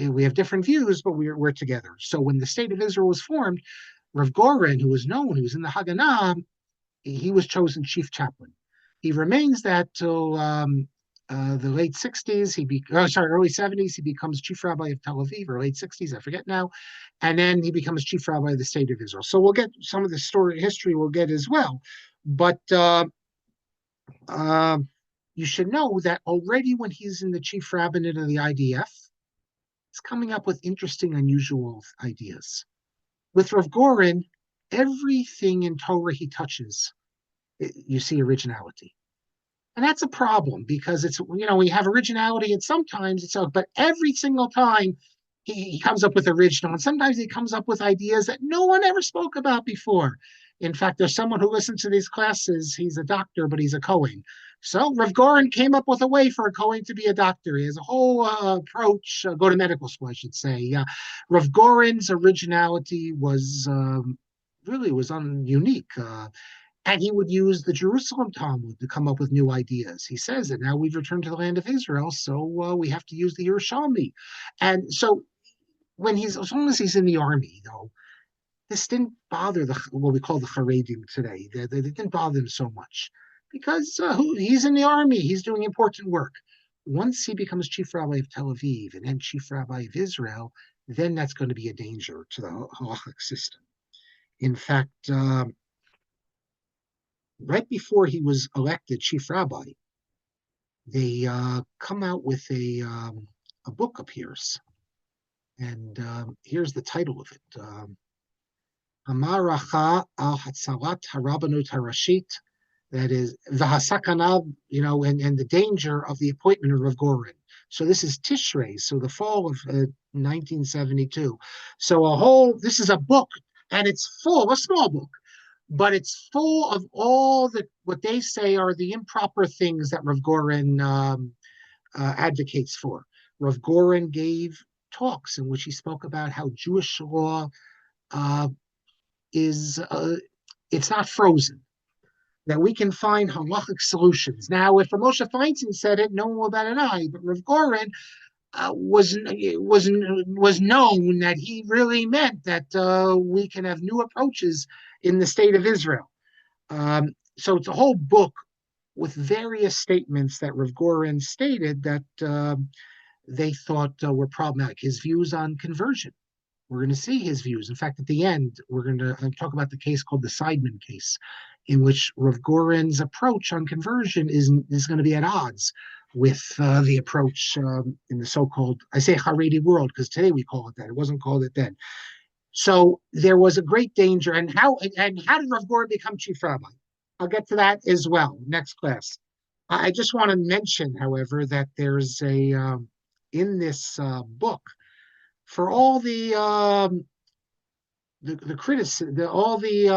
We have different views, but we're together. So when the state of Israel was formed, Rev Gorin, who was known, who was in the Haganah, he was chosen chief chaplain. He remains that till the late 60s. Early 70s. He becomes chief rabbi of Tel Aviv, or late 60s, I forget now. And then he becomes chief rabbi of the state of Israel. So we'll get some of the history we'll get as well. But you should know that already when he's in the chief rabbinate of the IDF, he's coming up with interesting, unusual ideas. With Rev Gorin, everything in Torah he touches, you see originality. And that's a problem because it's, we have originality and sometimes but every single time he comes up with original, and sometimes he comes up with ideas that no one ever spoke about before. In fact, there's someone who listens to these classes, he's a doctor, but he's a Kohen. So Rev Gorin came up with a way for a Kohen to be a doctor. He has a whole approach, go to medical school, I should say. Rev Gorin's originality was unique. And he would use the Jerusalem Talmud to come up with new ideas. He says that now we've returned to the land of Israel, so we have to use the Yerushalmi. And so as long as he's in the army, though, this didn't bother what we call the Haredim today. They didn't bother him so much because he's in the army. He's doing important work. Once he becomes chief rabbi of Tel Aviv and then chief rabbi of Israel, then that's going to be a danger to the halachic system. In fact, right before he was elected chief rabbi, they come out with a book appears. And here's the title of it. Hamaracha al Hatzalat Harabanut Harashit, that is Vahasakana, and the danger of the appointment of Rev Gorin. So this is Tishrei, so the fall of 1972. So this is a book, and it's full, a small book, but it's full of all what they say are the improper things that Rev Gorin advocates for. Rev Gorin gave talks in which he spoke about how Jewish law it's not frozen, that we can find halachic solutions. Now, if Moshe Feinstein said it, no one will bat an eye, but Rev Gorin was known that he really meant that we can have new approaches in the state of Israel. So it's a whole book with various statements that Rev Gorin stated that they thought were problematic. His views on conversion. We're going to see his views. In fact, at the end, we're going to talk about the case called the Seidman case, in which Rev Gorin's approach on conversion is going to be at odds with the approach in the so-called, I say Haredi world, because today we call it that. It wasn't called it then. So there was a great danger. And how did Rev Gorin become chief rabbi? I'll get to that as well, next class. I just want to mention, however, that there's in this book, for all the criticism, all the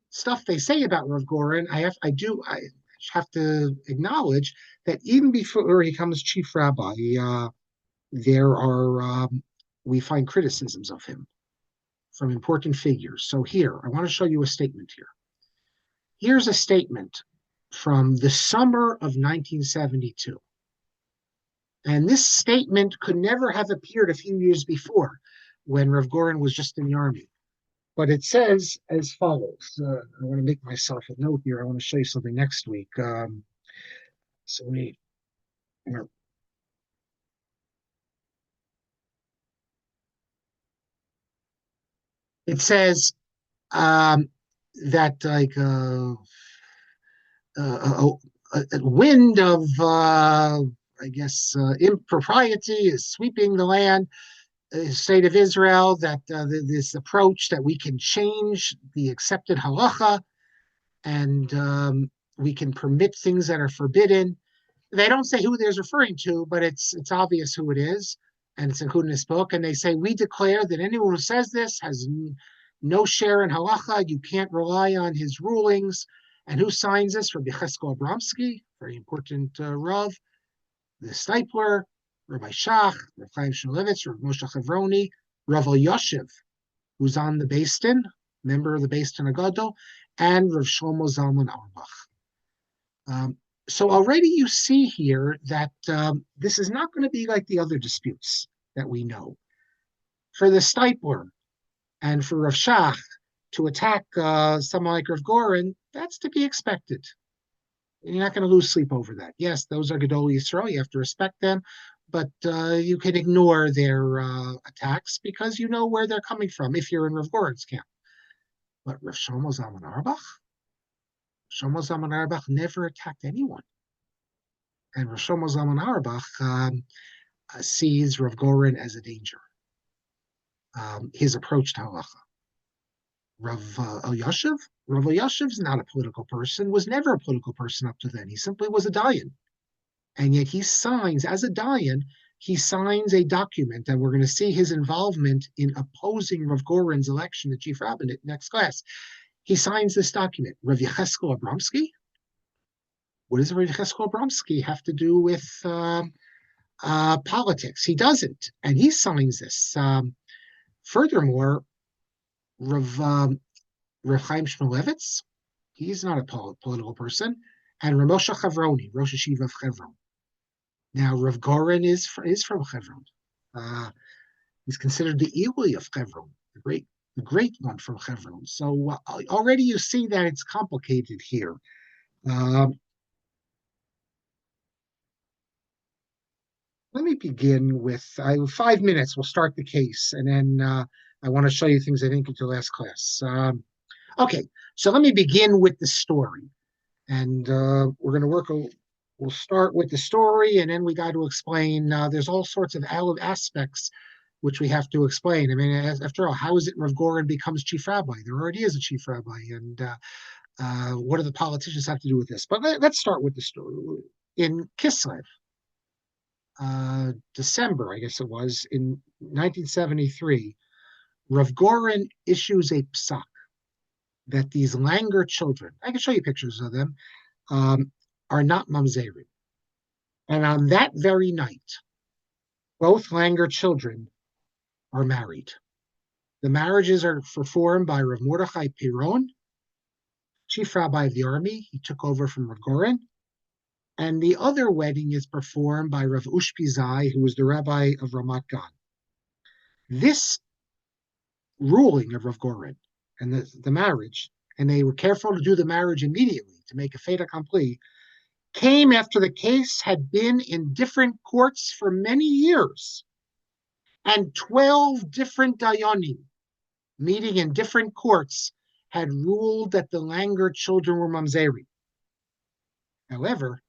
stuff they say about Rev Gorin, I have to acknowledge that even before he becomes chief rabbi, we find criticisms of him from important figures. So here, I want to show you a statement here. Here's a statement from the summer of 1972. And this statement could never have appeared a few years before when Rev Gorin was just in the army. But it says as follows. I want to make myself a note here. I want to show you something next week. It says that like a wind of impropriety is sweeping the land, state of Israel. That this approach that we can change the accepted halacha and we can permit things that are forbidden. They don't say who they're referring to, but it's obvious who it is, and it's included in this book. And they say we declare that anyone who says this has no share in halacha. You can't rely on his rulings. And who signs this? Rabbi Cheskel Abramsky, very important Rav, the Stipler, Rabbi Shach, Rav Chaim Shmulevitz, Rav Moshe Chavroni, Rav Yoshev, who's on the Beis Din, member of the Beis Din Agadol, and Rav Shlomo Zalman Auerbach. So already you see here that this is not going to be like the other disputes that we know. For the Stipler and for Rav Shach to attack someone like Rev Gorin, that's to be expected. You're not going to lose sleep over that. Yes, those are Gedolei Yisrael. You have to respect them, but you can ignore their attacks because you know where they're coming from if you're in Rev Gorin's camp. But Rav Shlomo Zalman Auerbach never attacked anyone. And Rav Shlomo Zalman Auerbach sees Rev Gorin as a danger. His approach to halacha. Rav Elyashiv is not a political person, was never a political person up to then. He simply was a dayan. And yet he signs, as a dayan, he signs a document, and we're going to see his involvement in opposing Rev Gorin's election to Chief Rabbi next class. He signs this document. Rav Yecheskel Abramsky. What does Rav Yecheskel Abramsky have to do with politics? He doesn't, and he signs this. Furthermore, Rav Chaim Shmulevitz, he's not a political person, and Rav Moshe Chavroni, Rosh Hashiva of Hebron. Now, Rev Gorin is from Hebron. He's considered the Eli of Hebron, the great one from Hebron. So already you see that it's complicated here. Let me begin with 5 minutes. We'll start the case, and then I want to show you things I didn't get to last class. Okay, so let me begin with the story, and we're going to we'll start with the story, and then we got to explain. There's all sorts of aspects which we have to explain. I mean, after all, how is it Rev Gorin becomes chief rabbi? There already is a chief rabbi, and what do the politicians have to do with this? But let's start with the story. In Kislev, December, I guess it was, in 1973, Rev Gorin issues a psak that these Langer children, I can show you pictures of them, are not mamzerim. And on that very night, both Langer children are married. The marriages are performed by Rav Mordechai Piron, chief rabbi of the army. He took over from Rev Gorin. And the other wedding is performed by Rav Ushpizai, who was the rabbi of Ramat Gan. This ruling of Rev Gorin and the marriage, and they were careful to do the marriage immediately to make a fait accompli, came after the case had been in different courts for many years, and 12 different dayanim meeting in different courts had ruled that the Langer children were mamzeri. However,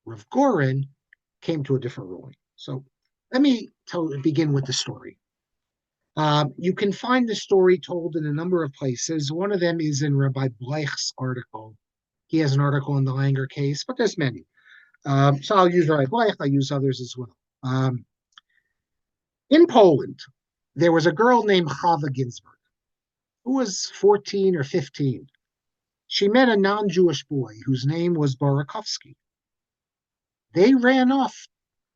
Rev Gorin came to a different ruling. So let me begin with the story. You can find the story told in a number of places. One of them is in Rabbi Bleich's article. He has an article in the Langer case, but there's many. So I'll use Rabbi Bleich. I'll use others as well. In Poland, there was a girl named Chava Ginsburg who was 14 or 15. She met a non-Jewish boy whose name was Barakovsky. They ran off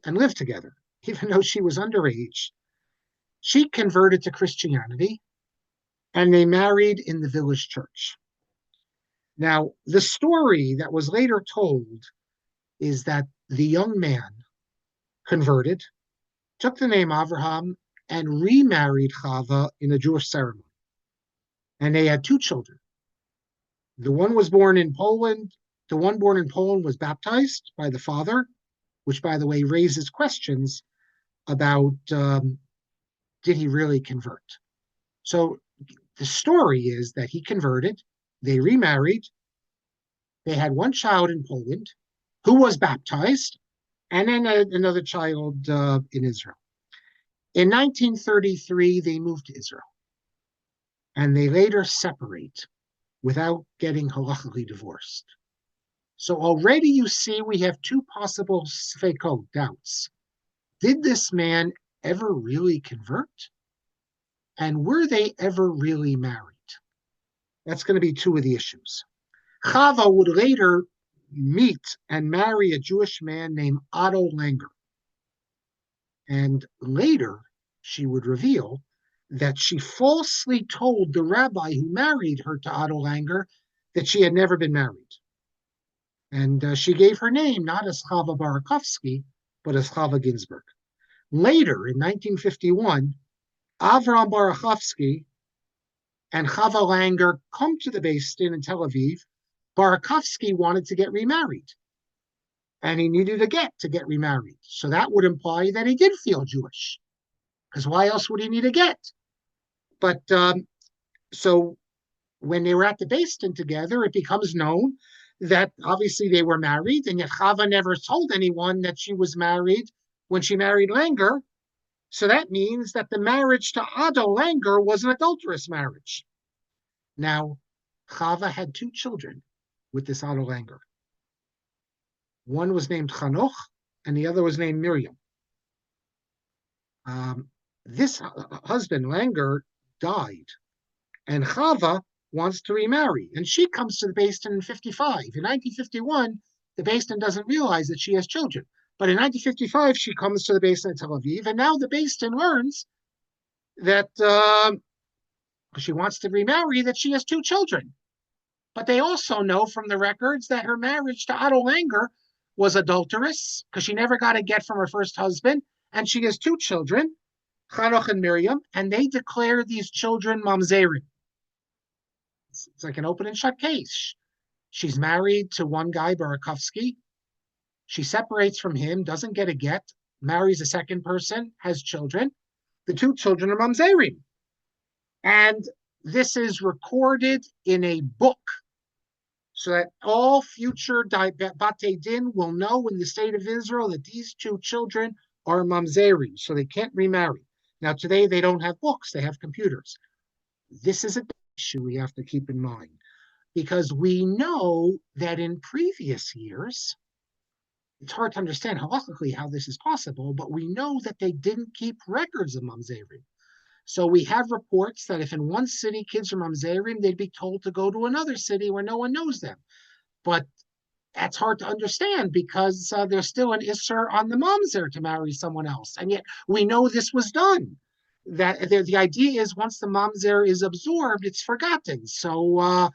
and lived together, even though she was underage. She converted to Christianity, and they married in the village church. Now, the story that was later told is that the young man converted, took the name Avraham, and remarried Chava in a Jewish ceremony. And they had 2 children. The one was born in Poland. The one born in Poland was baptized by the father, which, by the way, raises questions about did he really convert? So The story is that he converted, they remarried, they had one child in Poland who was baptized, and then another child in Israel. In 1933, they moved to Israel, and they later separate without getting halachically divorced. So already you see we have two possible sfeikot, doubts. Did this man ever really convert? And were they ever really married? That's going to be two of the issues. Chava would later meet and marry a Jewish man named Otto Langer. And later, she would reveal that she falsely told the rabbi who married her to Otto Langer that she had never been married. And she gave her name not as Chava Barakovsky, but as Chava Ginsburg. Later, in 1951, Avram Barakovsky and Chava Langer come to the Beis Din in Tel Aviv. Barakovsky wanted to get remarried, and he needed a get to get remarried. So that would imply that he did feel Jewish, because why else would he need a get? But so when they were at the Beis Din together, it becomes known that obviously they were married, and yet Chava never told anyone that she was married when she married Langer. So that means that the marriage to Otto Langer was an adulterous marriage. Now, Chava had two children with this Otto Langer. One was named Chanoch, and the other was named Miriam. This husband, Langer, died, and Chava wants to remarry, and she comes to the Beis Din in 55. In 1951, the Beis Din doesn't realize that she has children. But in 1955, she comes to the Beis Din in Tel Aviv, and now the Beis Din learns that she wants to remarry, that she has two children. But they also know from the records that her marriage to Otto Langer was adulterous because she never got a get from her first husband, and she has two children, Chanoch and Miriam, and they declare these children mamzerim. It's like an open and shut case. She's married to one guy, Barakovsky. She separates from him, doesn't get a get, marries a second person, has children. The two children are mamzerim. And this is recorded in a book so that all future Batei Din will know in the state of Israel that these two children are mamzerim, so they can't remarry. Now, today they don't have books, they have computers. This is an issue we have to keep in mind because we know that in previous years, it's hard to understand halakhically how this is possible, but we know that they didn't keep records of mamzerim. So we have reports that if in one city kids are mamzerim, they'd be told to go to another city where no one knows them. But that's hard to understand because there's still an isser on the mamzer to marry someone else. And yet we know this was done. That the idea is once the mamzer is absorbed, it's forgotten. So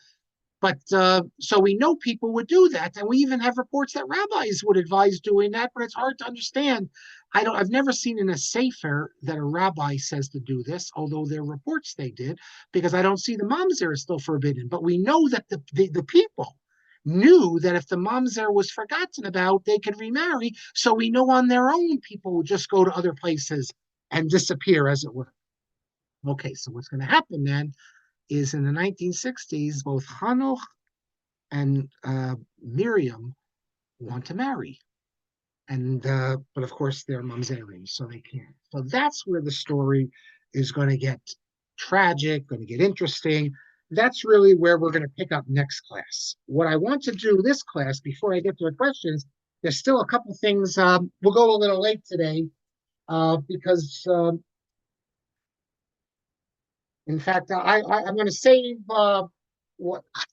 we know people would do that, and we even have reports that rabbis would advise doing that. But it's hard to understand. I've never seen in a sefer that a rabbi says to do this, although there are reports they did, because I don't see the mamzer is still forbidden. But we know that the people knew that if the mamzer was forgotten about, they could remarry. So we know on their own people would just go to other places and disappear, as it were. Okay, so what's going to happen then is in the 1960s, both Hanoch and Miriam want to marry. And but of course they're mamzerim, so they can't. So that's where the story is going to get tragic, going to get interesting. That's really where we're going to pick up next class. What I want to do this class, before I get to the questions, there's still a couple things. We'll go a little late today because in fact, I'm going to save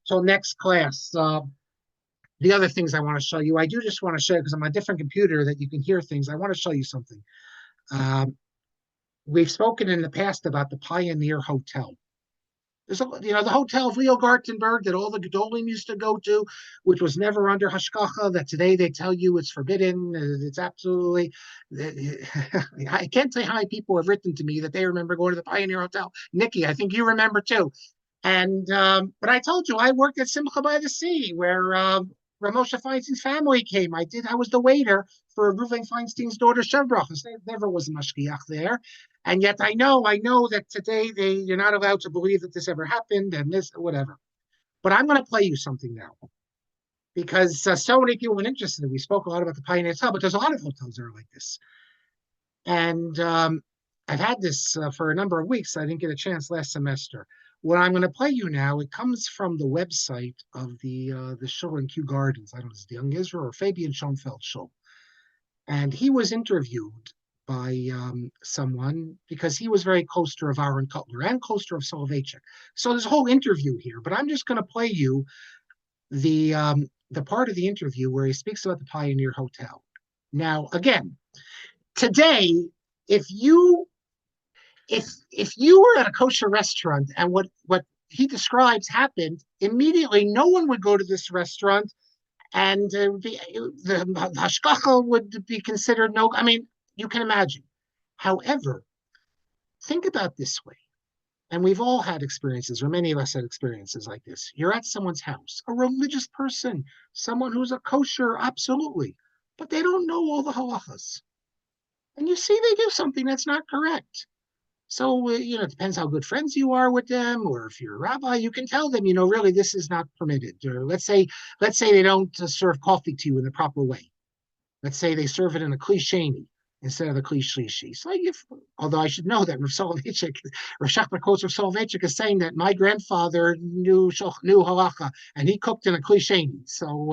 till next class. The other things I want to show you, I do just want to show you because I'm on a different computer that you can hear things. I want to show you something. We've spoken in the past about the Pioneer Hotel. There's the hotel of Leo Gartenberg that all the Gedolim used to go to, which was never under hashgacha, that today they tell you it's forbidden. It's absolutely, I can't say how many people have written to me that they remember going to the Pioneer Hotel. Nikki, I think you remember too. And, but I told you, I worked at Simcha by the Sea, where Rav Moshe Feinstein's family came. I was the waiter for Reuven Feinstein's daughter, Shevbrach. There never was a mashgiach there. And yet I know that today you're not allowed to believe that this ever happened and this, whatever. But I'm going to play you something now because so many people were interested. We spoke a lot about the Pioneer Hotel, but there's a lot of hotels that are like this. And I've had this for a number of weeks. I didn't get a chance last semester. What I'm going to play you now, it comes from the website of the shul in Kew Gardens. I don't know if it's the Young Israel or Fabian Schoenfeld shul. And he was interviewed by someone because he was very close to Aharon Kotler and close to Soloveitchik. So there's a whole interview here, but I'm just going to play you the part of the interview where he speaks about the Pioneer Hotel. Now, again, today, if you were at a kosher restaurant and what he describes happened, immediately no one would go to this restaurant, and the hashgacha would be considered no. I mean, you can imagine. However, think about this way, and we've all had experiences, or many of us had experiences like this. You're at someone's house, a religious person, someone who's a kosher, absolutely, but they don't know all the halachas. And you see they do something that's not correct. So, it depends how good friends you are with them, or if you're a rabbi, you can tell them, really, this is not permitted. Or let's say they don't serve coffee to you in the proper way. Let's say they serve it in a klisheni instead of the klishlishi. So, although I should know that Rav Soloveitchik, Rav Shapiro quotes Rav Soloveitchik is saying that my grandfather knew halacha and he cooked in a klisheni. So,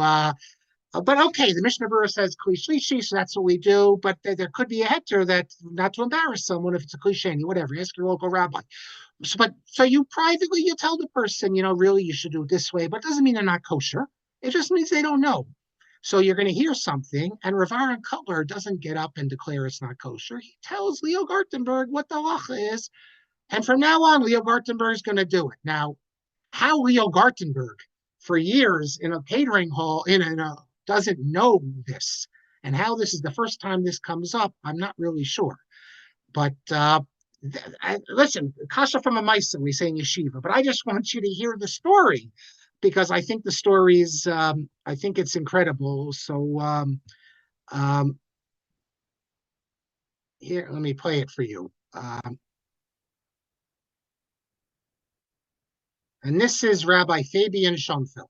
but okay, the Mishnah Berurah says kli shlishi, so that's what we do. But there could be a heter that not to embarrass someone if it's a klisheni, whatever. Ask your local rabbi. So you privately you tell the person, really you should do it this way, but it doesn't mean they're not kosher. It just means they don't know. So you're going to hear something, and Rav Aharon Kotler doesn't get up and declare it's not kosher. He tells Leo Gartenberg what the halacha is, and from now on, Leo Gartenberg is going to do it. Now, how Leo Gartenberg, for years in a catering hall, doesn't know this, and how this is the first time this comes up, I'm not really sure. But listen, kasha from a maisa, we say in yeshiva, but I just want you to hear the story because I think the story is, I think it's incredible. So here, let me play it for you. And this is Rabbi Fabian Schoenfeld.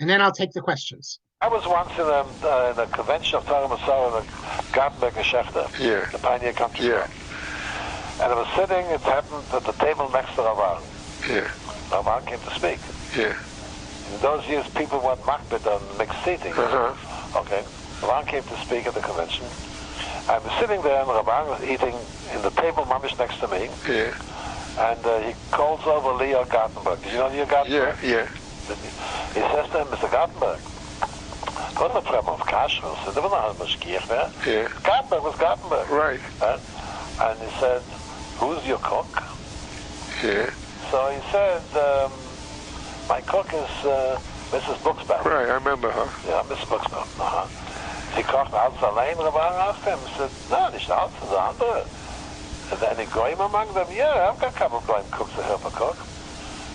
And then I'll take the questions. I was once in a convention of Torah Masar in the Gartenberg Geschäfte, the Pioneer Country Club. And I was sitting, it happened at the table next to Rav Gorin. Rav Gorin came to speak. In those years, people went makbid on mixed seating. Okay, Rav Gorin came to speak at the convention. I was sitting there, and Rav Gorin was eating in the table mamish next to me. And he calls over Leo Gartenberg. Did you know Leo Gartenberg? He says to him, Mr. Gartenberg, what's the problem of kashrus? There was not much mashgiach there. Gartenberg was Gartenberg. Right. And he said, who's your cook? So he said, my cook is Mrs. Buxbaum. Right, I remember her. Yeah, Mrs. Buxbaum. Sie kocht alles allein, Rav Gorin asked him. He said, no, nicht alles, the andere. Is there any goyim among them? Yeah, I've got a couple of goyim cooks to help a cook.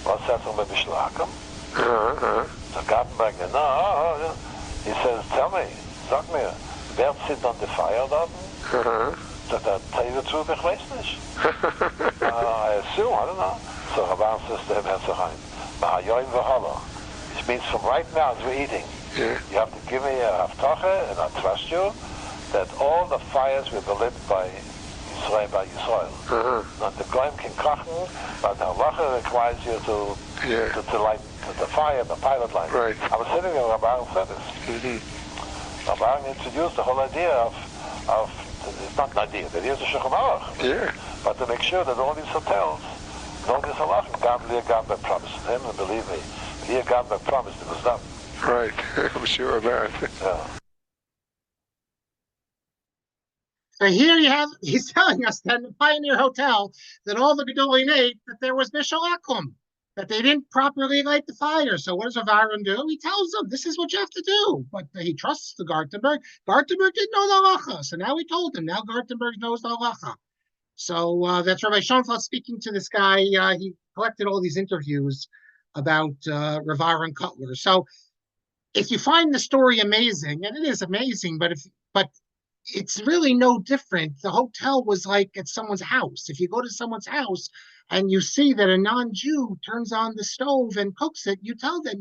What's that from a bishlakim? So Gartenberg, no. He says, tell me, sag mir, wer sitzt on the fire dort? Sagt er, tell you the truth, ich weiß nicht. I assume, I don't know. So Rav Gorin says to him, herzlich ein, Mahayoim v'hala. Which means from right now as we're eating, you have to give me a haftacha, and I trust you, that all the fires will be lit by Yisrael. Not the goyim can kochen, but the halacha requires you to light the fire, the pilot light. Right. I was sitting there, Rav Gorin said this. Rav Gorin introduced the whole idea of it's not an idea, that here's a Shulchan Aruch. But to make sure that all these hotels know this halacha. Leah Gartenberg promised him, and believe me, Leah Gartenberg promised it was done. Right, I'm sure of that. So here you have, he's telling us that in the Pioneer Hotel, that all the Gedolim ate, that there was Bishul Akum, that they didn't properly light the fire. So what does Rav Aharon do? He tells them, this is what you have to do. But he trusts the Gartenberg. Gartenberg didn't know the halacha. So now he told him, now Gartenberg knows the halacha. So that's Rabbi Schoenfeld speaking to this guy. He collected all these interviews about Rav Aharon Kotler. So if you find the story amazing, and it is amazing, but it's really no different. The hotel was like at someone's house. If you go to someone's house and you see that a non-Jew turns on the stove and cooks it, you tell them,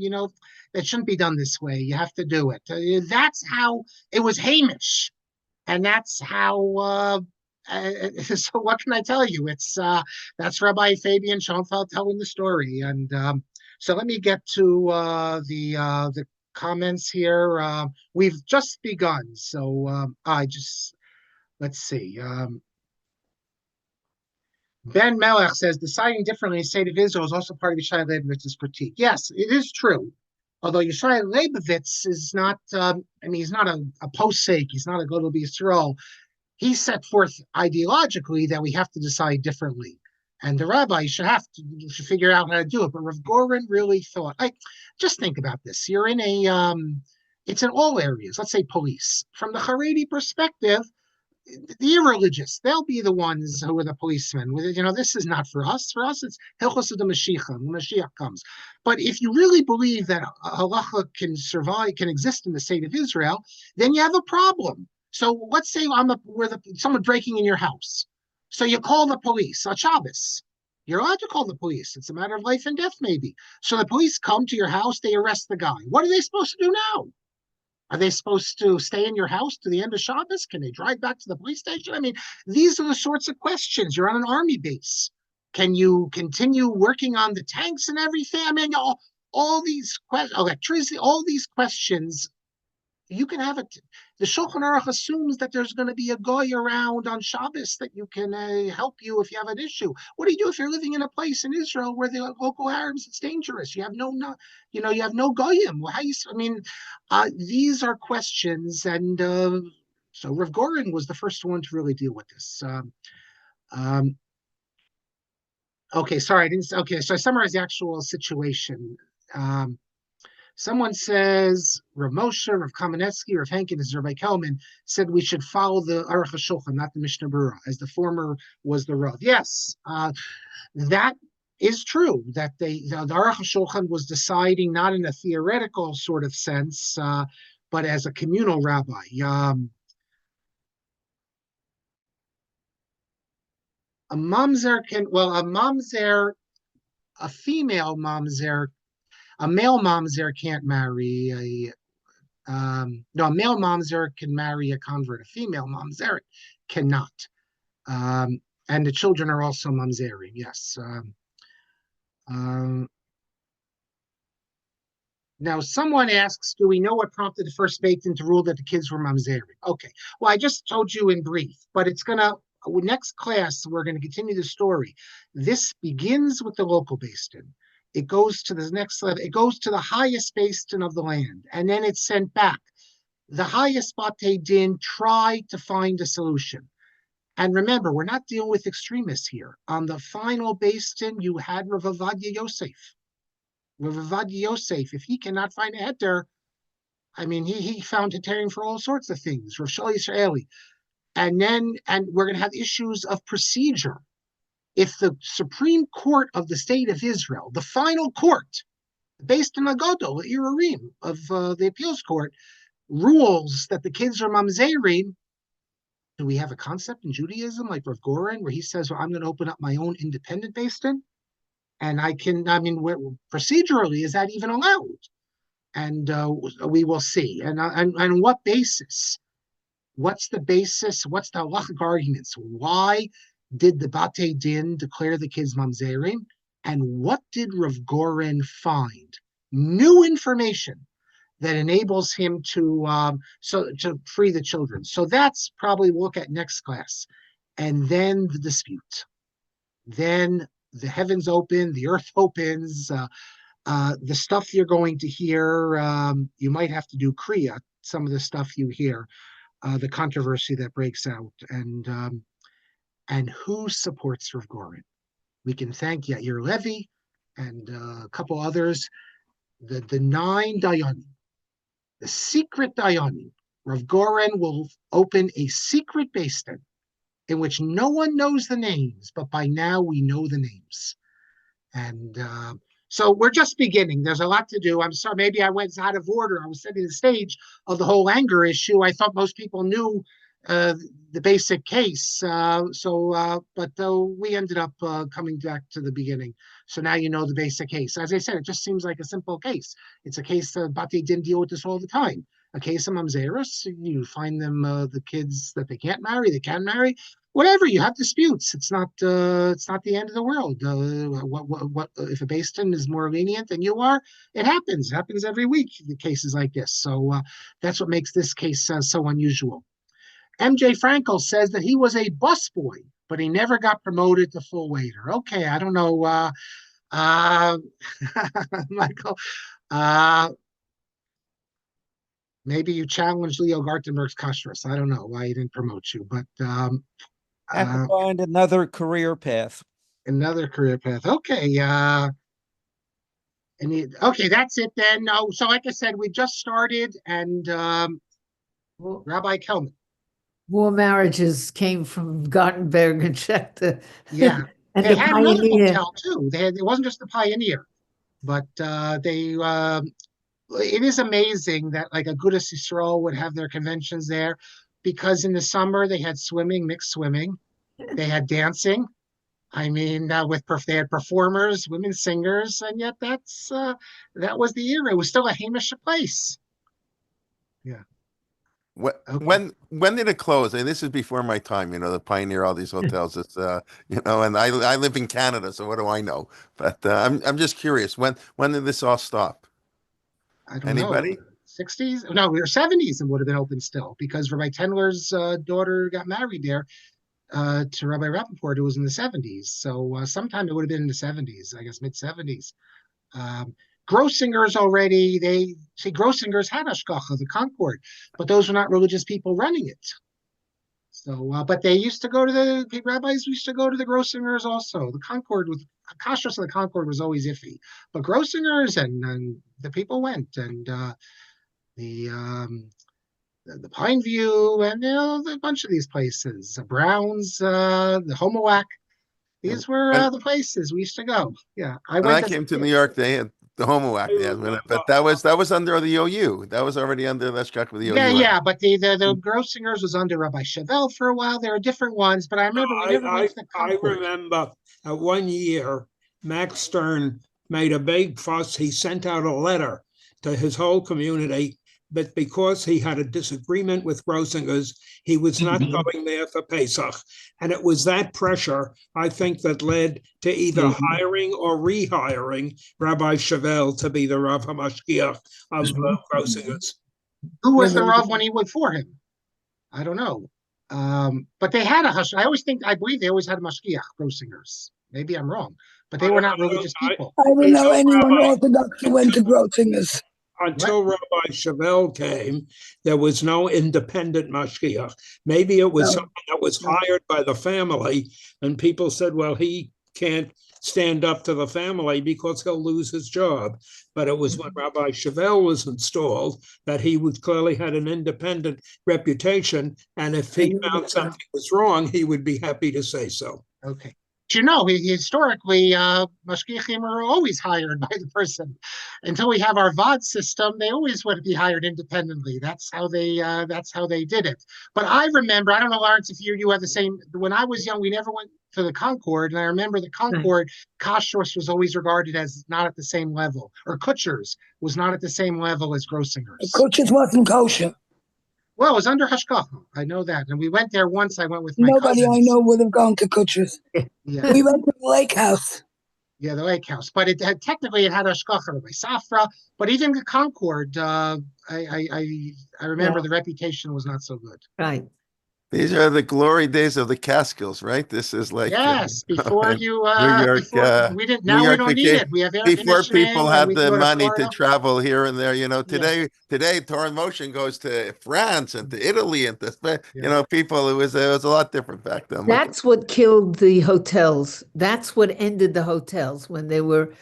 that shouldn't be done this way. You have to do it. That's how it was Hamish, and that's how. So what can I tell you? That's Rabbi Fabian Schoenfeld telling the story, and so let me get to the comments here. We've just begun, so let's see. Ben Melech says deciding differently in the state of Israel is also part of Yishai Leibovitz's critique. Yes, it is true. Although Yishai Leibovitz is not, he's not a posek, he's not a Gadol B'Yisrael. He set forth ideologically that we have to decide differently. And the rabbi should figure out how to do it. But Rev Gorin really thought, just think about this. You're in it's in all areas, let's say police. From the Haredi perspective, the irreligious, they'll be the ones who are the policemen. This is not for us. For us, it's Hilchos of the Mashiach when Mashiach comes. But if you really believe that halacha can survive, can exist in the state of Israel, then you have a problem. So let's say someone breaking in your house. So you call the police on Shabbos. You're allowed to call the police. It's a matter of life and death, maybe. So the police come to your house, they arrest the guy. What are they supposed to do now? Are they supposed to stay in your house to the end of Shabbos? Can they drive back to the police station? These are the sorts of questions. You're on an army base. Can you continue working on the tanks and everything? All these questions, electricity, all these questions, you can have it. The Shulchan Aruch assumes that there's going to be a goy around on Shabbos that you can help you if you have an issue. What do you do if you're living in a place in Israel where the local Arabs, it's dangerous? You have you have no goyim. These are questions, and so Rev Gorin was the first one to really deal with this. Okay, sorry, I didn't. Okay, so I summarized the actual situation. Someone says Rav Moshe, Rav Kamenetsky, Rav Henkin, and Rabbi Kelman said we should follow the Aruch HaShulchan, not the Mishnah Berurah, as the former was the Rav. Yes, that is true. That the Aruch HaShulchan was deciding not in a theoretical sort of sense, but as a communal rabbi. A mamzer a female mamzer. A male mamzer can't marry a male mamzer can marry a convert. A female mamzer cannot. And the children are also mamzerim. Yes. Now, someone asks, do we know what prompted the first Beit Din to rule that the kids were mamzerim? Okay. Well, I just told you in brief, but next class, we're going to continue the story. This begins with the local Beit Din. It goes to the next level. It goes to the highest Beit Din of the land, and then it's sent back. The highest Batei Din tried to find a solution. And remember, we're not dealing with extremists here. On the final Beit Din, you had Rav Ovadia Yosef. Rav Ovadia Yosef, if he cannot find a heter, he found hetering for all sorts of things. Rav Shal Yisraeli. And we're going to have issues of procedure. If the Supreme Court of the State of Israel, the final court, based on Agodol, Irarim of the appeals court, rules that the kids are mamzerim, do we have a concept in Judaism like Rev Gorin where he says, well, I'm going to open up my own independent Beit Din? And procedurally, is that even allowed? And we will see. And on what basis? What's the basis? What's the halachic arguments? Why did the Batei Din declare the kids mamzerim? And what did Rev Gorin find? New information that enables him to free the children. So that's probably we'll look at next class. And then the dispute. Then the heavens open, the earth opens. The stuff you're going to hear, you might have to do Kriya, some of the stuff you hear, the controversy that breaks out. And who supports Rev Gorin? We can thank Yair Levy and a couple others. The 9 Dayanim, the secret Dayanim. Rev Gorin will open a secret Beit Din in which no one knows the names, but by now we know the names. And so we're just beginning. There's a lot to do. I'm sorry, maybe I went out of order. I was setting the stage of the whole anger issue. I thought most people knew the basic case. But we ended up coming back to the beginning. So now you know the basic case. As I said, it just seems like a simple case. It's a case that Bati didn't deal with this all the time. A case of mamzerus, you find them the kids that they can't marry, they can marry, whatever. You have disputes. It's not the end of the world. What if a Basin is more lenient than you are? It happens. It happens every week. The cases like this. So that's what makes this case so unusual. MJ Frankel says that he was a busboy, but he never got promoted to full waiter. Okay, I don't know, Michael. Maybe you challenged Leo Gartenberg's kashrus. I don't know why he didn't promote you, but have to find another career path. Another career path. Okay. Okay, that's it then. No, so like I said, we just started, and Rabbi Kelman. More marriages came from Gartenberg and Schechter. Yeah, and they the had another pioneer. hotel too. It wasn't just the Pioneer, but it is amazing that like Agudas Yisrael would have their conventions there, because in the summer they had swimming, mixed swimming, they had dancing. I mean, they had performers, women singers, and yet that was the era. It was still a Hamish place. Yeah. When did it close? And this is before my time, the Pioneer, all these hotels. It's and I live in Canada, so what do I know? But I'm just curious. When did this all stop? I don't Anybody? know. 60s? No, we were 70s and would have been open still, because Rabbi Tendler's daughter got married there to Rabbi Rappaport. It was in the 70s. So sometime it would have been in the 70s, I guess, mid 70s. Grossinger's already, Grossinger's had Ashkacha, the Concord, but those were not religious people running it. So, but they used to go to the rabbis used to go to the Grossingers also. The Concord with kashrus of the Concord was always iffy, but Grossingers and the people went, and the Pineview, and a bunch of these places, the Browns, the Homoac. These were the places we used to go. Yeah, When I came to New York, they had the Homoac, but that was under the OU. That was already under the struck with the OU. Yeah, but the Grossingers was under Rabbi Chevelle for a while. There are different ones, but I remember we never went to the Concord. I remember 1 year, Max Stern made a big fuss. He sent out a letter to his whole community, but because he had a disagreement with Grossinger's, he was not going there for Pesach. And it was that pressure, I think, that led to either hiring or rehiring Rabbi Chevelle to be the Rav HaMashgiach of Grossinger's. Who was the Rav when he went for him? I don't know. But they had I believe they always had a Mashgiach, Grossinger's. Maybe I'm wrong, but they were not religious people. I don't know anyone Orthodox who went to Grossinger's. Until Rabbi Chevelle came, there was no independent mashgiach. Maybe it was someone that was hired by the family, and people said, well, he can't stand up to the family because he'll lose his job. But it was when Rabbi Chevelle was installed that he clearly had an independent reputation, and if he found something was wrong, he would be happy to say so. Okay. Historically, mashgiachim are always hired by the person. Until we have our VOD system, they always would be hired independently. That's how they did it. But I remember, I don't know, Lawrence, if you have the same. When I was young, we never went to the Concord, and I remember the Concord kashrus was always regarded as not at the same level, or Kutcher's was not at the same level as Grossinger's. Kutcher's wasn't kosher. Well, it was under Hashkacha. I know that. And we went there once. I went with my Nobody cousins. I know would have gone to Kutcher's. Yeah. We went to the lake house. Yeah, the lake house. But it had Hashkacha by Safra. But even the Concord, I remember the reputation was not so good. Right. These are the glory days of the Catskills, right? This is like before you New York. we didn't. Now we don't need it. We have air before conditioning. people had the money Florida. to travel here and there. Today Torah in Motion goes to France and to Italy and to people. It was a lot different back then. That's what killed the hotels. That's what ended the hotels when they were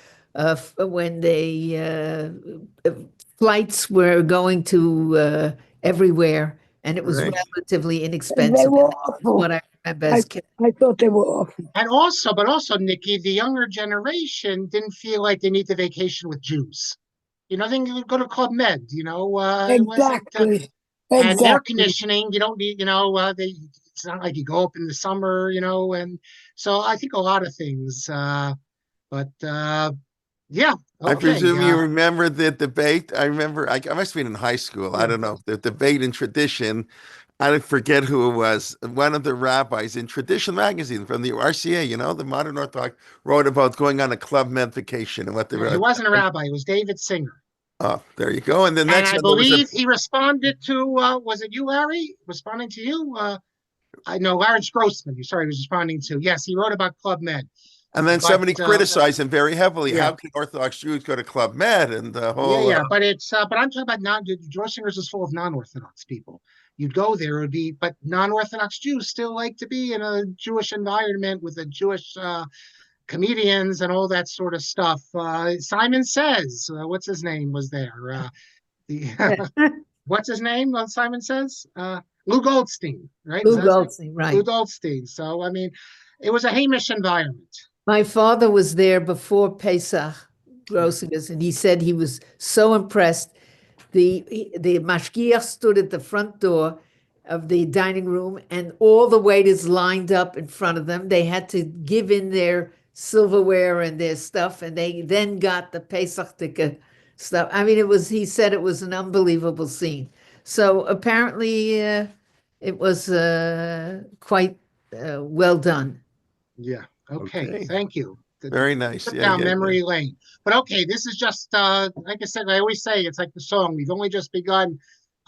flights were going to everywhere. And it was relatively inexpensive. They were awful. What I remember as kids. I thought they were awful. And also, Nikki, the younger generation didn't feel like they need to vacation with Jews. They could go to Club Med. Exactly. and air Exactly. conditioning. You don't need, it's not like you go up in the summer, and so I think a lot of things. But yeah, I okay. presume you remember the debate. I remember I must have been in high school. I Yeah. don't know. The debate in tradition. I don't forget who it was. One of the rabbis in Tradition magazine from the RCA, the Modern Orthodox, wrote about going on a Club Med vacation and what they No, he were. wasn't a rabbi. It was David Singer. Oh, there you go. And the And next I one, there was a believe he responded to, was it you, Larry? Responding to you? I know Lawrence Grossman. Sorry, he was responding to. Yes, he wrote about Club Med. and then But somebody criticized him very heavily. yeah, How can Orthodox Jews go to Club Med and the yeah, whole? yeah. But I'm talking about George Singers is full of non-Orthodox people. You'd go there, it would be, but non-Orthodox Jews still like to be in a Jewish environment with a Jewish comedians and all that sort of stuff. Simon Says, what's his name was there? The what's his name? Simon Says, Lou Goldstein, right? Is Lou that his name? Goldstein, right. Lou Goldstein. So I mean, it was a Hamish environment. My father was there before Pesach, Grossingers, and he said he was so impressed. The mashgiach stood at the front door of the dining room, and all the waiters lined up in front of them. They had to give in their silverware and their stuff, and they then got the Pesach ticket stuff. I mean, he said it was an unbelievable scene. So apparently, it was quite well done. Yeah. Okay. Okay, Thank you. very nice. Trip Yeah, down yeah, yeah. memory lane. But okay, this is just like I said, I always say it's like the song. We've only just begun.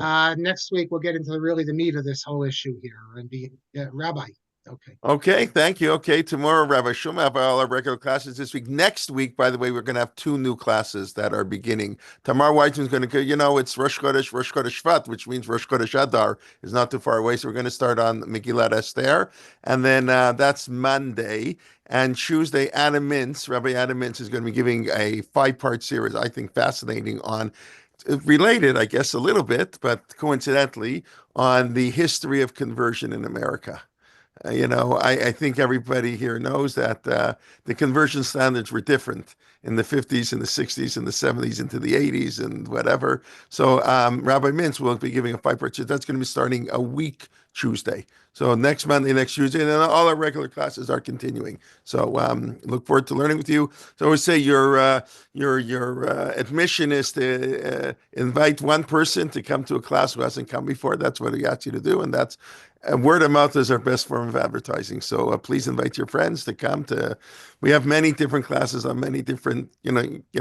Next week we'll get into really the meat of this whole issue here and be Rabbi. Okay. Okay, thank you. Okay, tomorrow, Rabbi Shuma, have all our regular classes this week. Next week, by the way, we're going to have two new classes that are beginning. Tamar Whiteman's going to go, it's Rosh Chodesh Shvat, which means Rosh Chodesh Adar is not too far away. So we're going to start on Megillat Esther. And then that's Monday. And Tuesday, Rabbi Adam Mintz is going to be giving a 5-part series, I think fascinating, on related, I guess, a little bit, but coincidentally, on the history of conversion in America. I think everybody here knows that the conversion standards were different in the 50s and the 60s and the 70s into the 80s and whatever. So Rabbi Mintz will be giving a 5-part. That's going to be starting a week Tuesday. So next Monday, next Tuesday, and then all our regular classes are continuing. So look forward to learning with you. So I always say your admission is to invite one person to come to a class who hasn't come before. That's what he asks you to do, and that's word of mouth is our best form of advertising. So please invite your friends to come to. We have many different classes on many different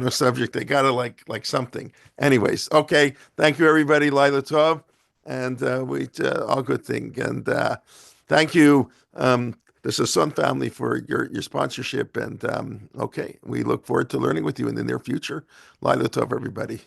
subject. They gotta like something. Anyways, okay. Thank you everybody. Lila Tov, and we all good thing. And thank you, the Sasson family, for your sponsorship. And okay, we look forward to learning with you in the near future. Lila Tov, everybody.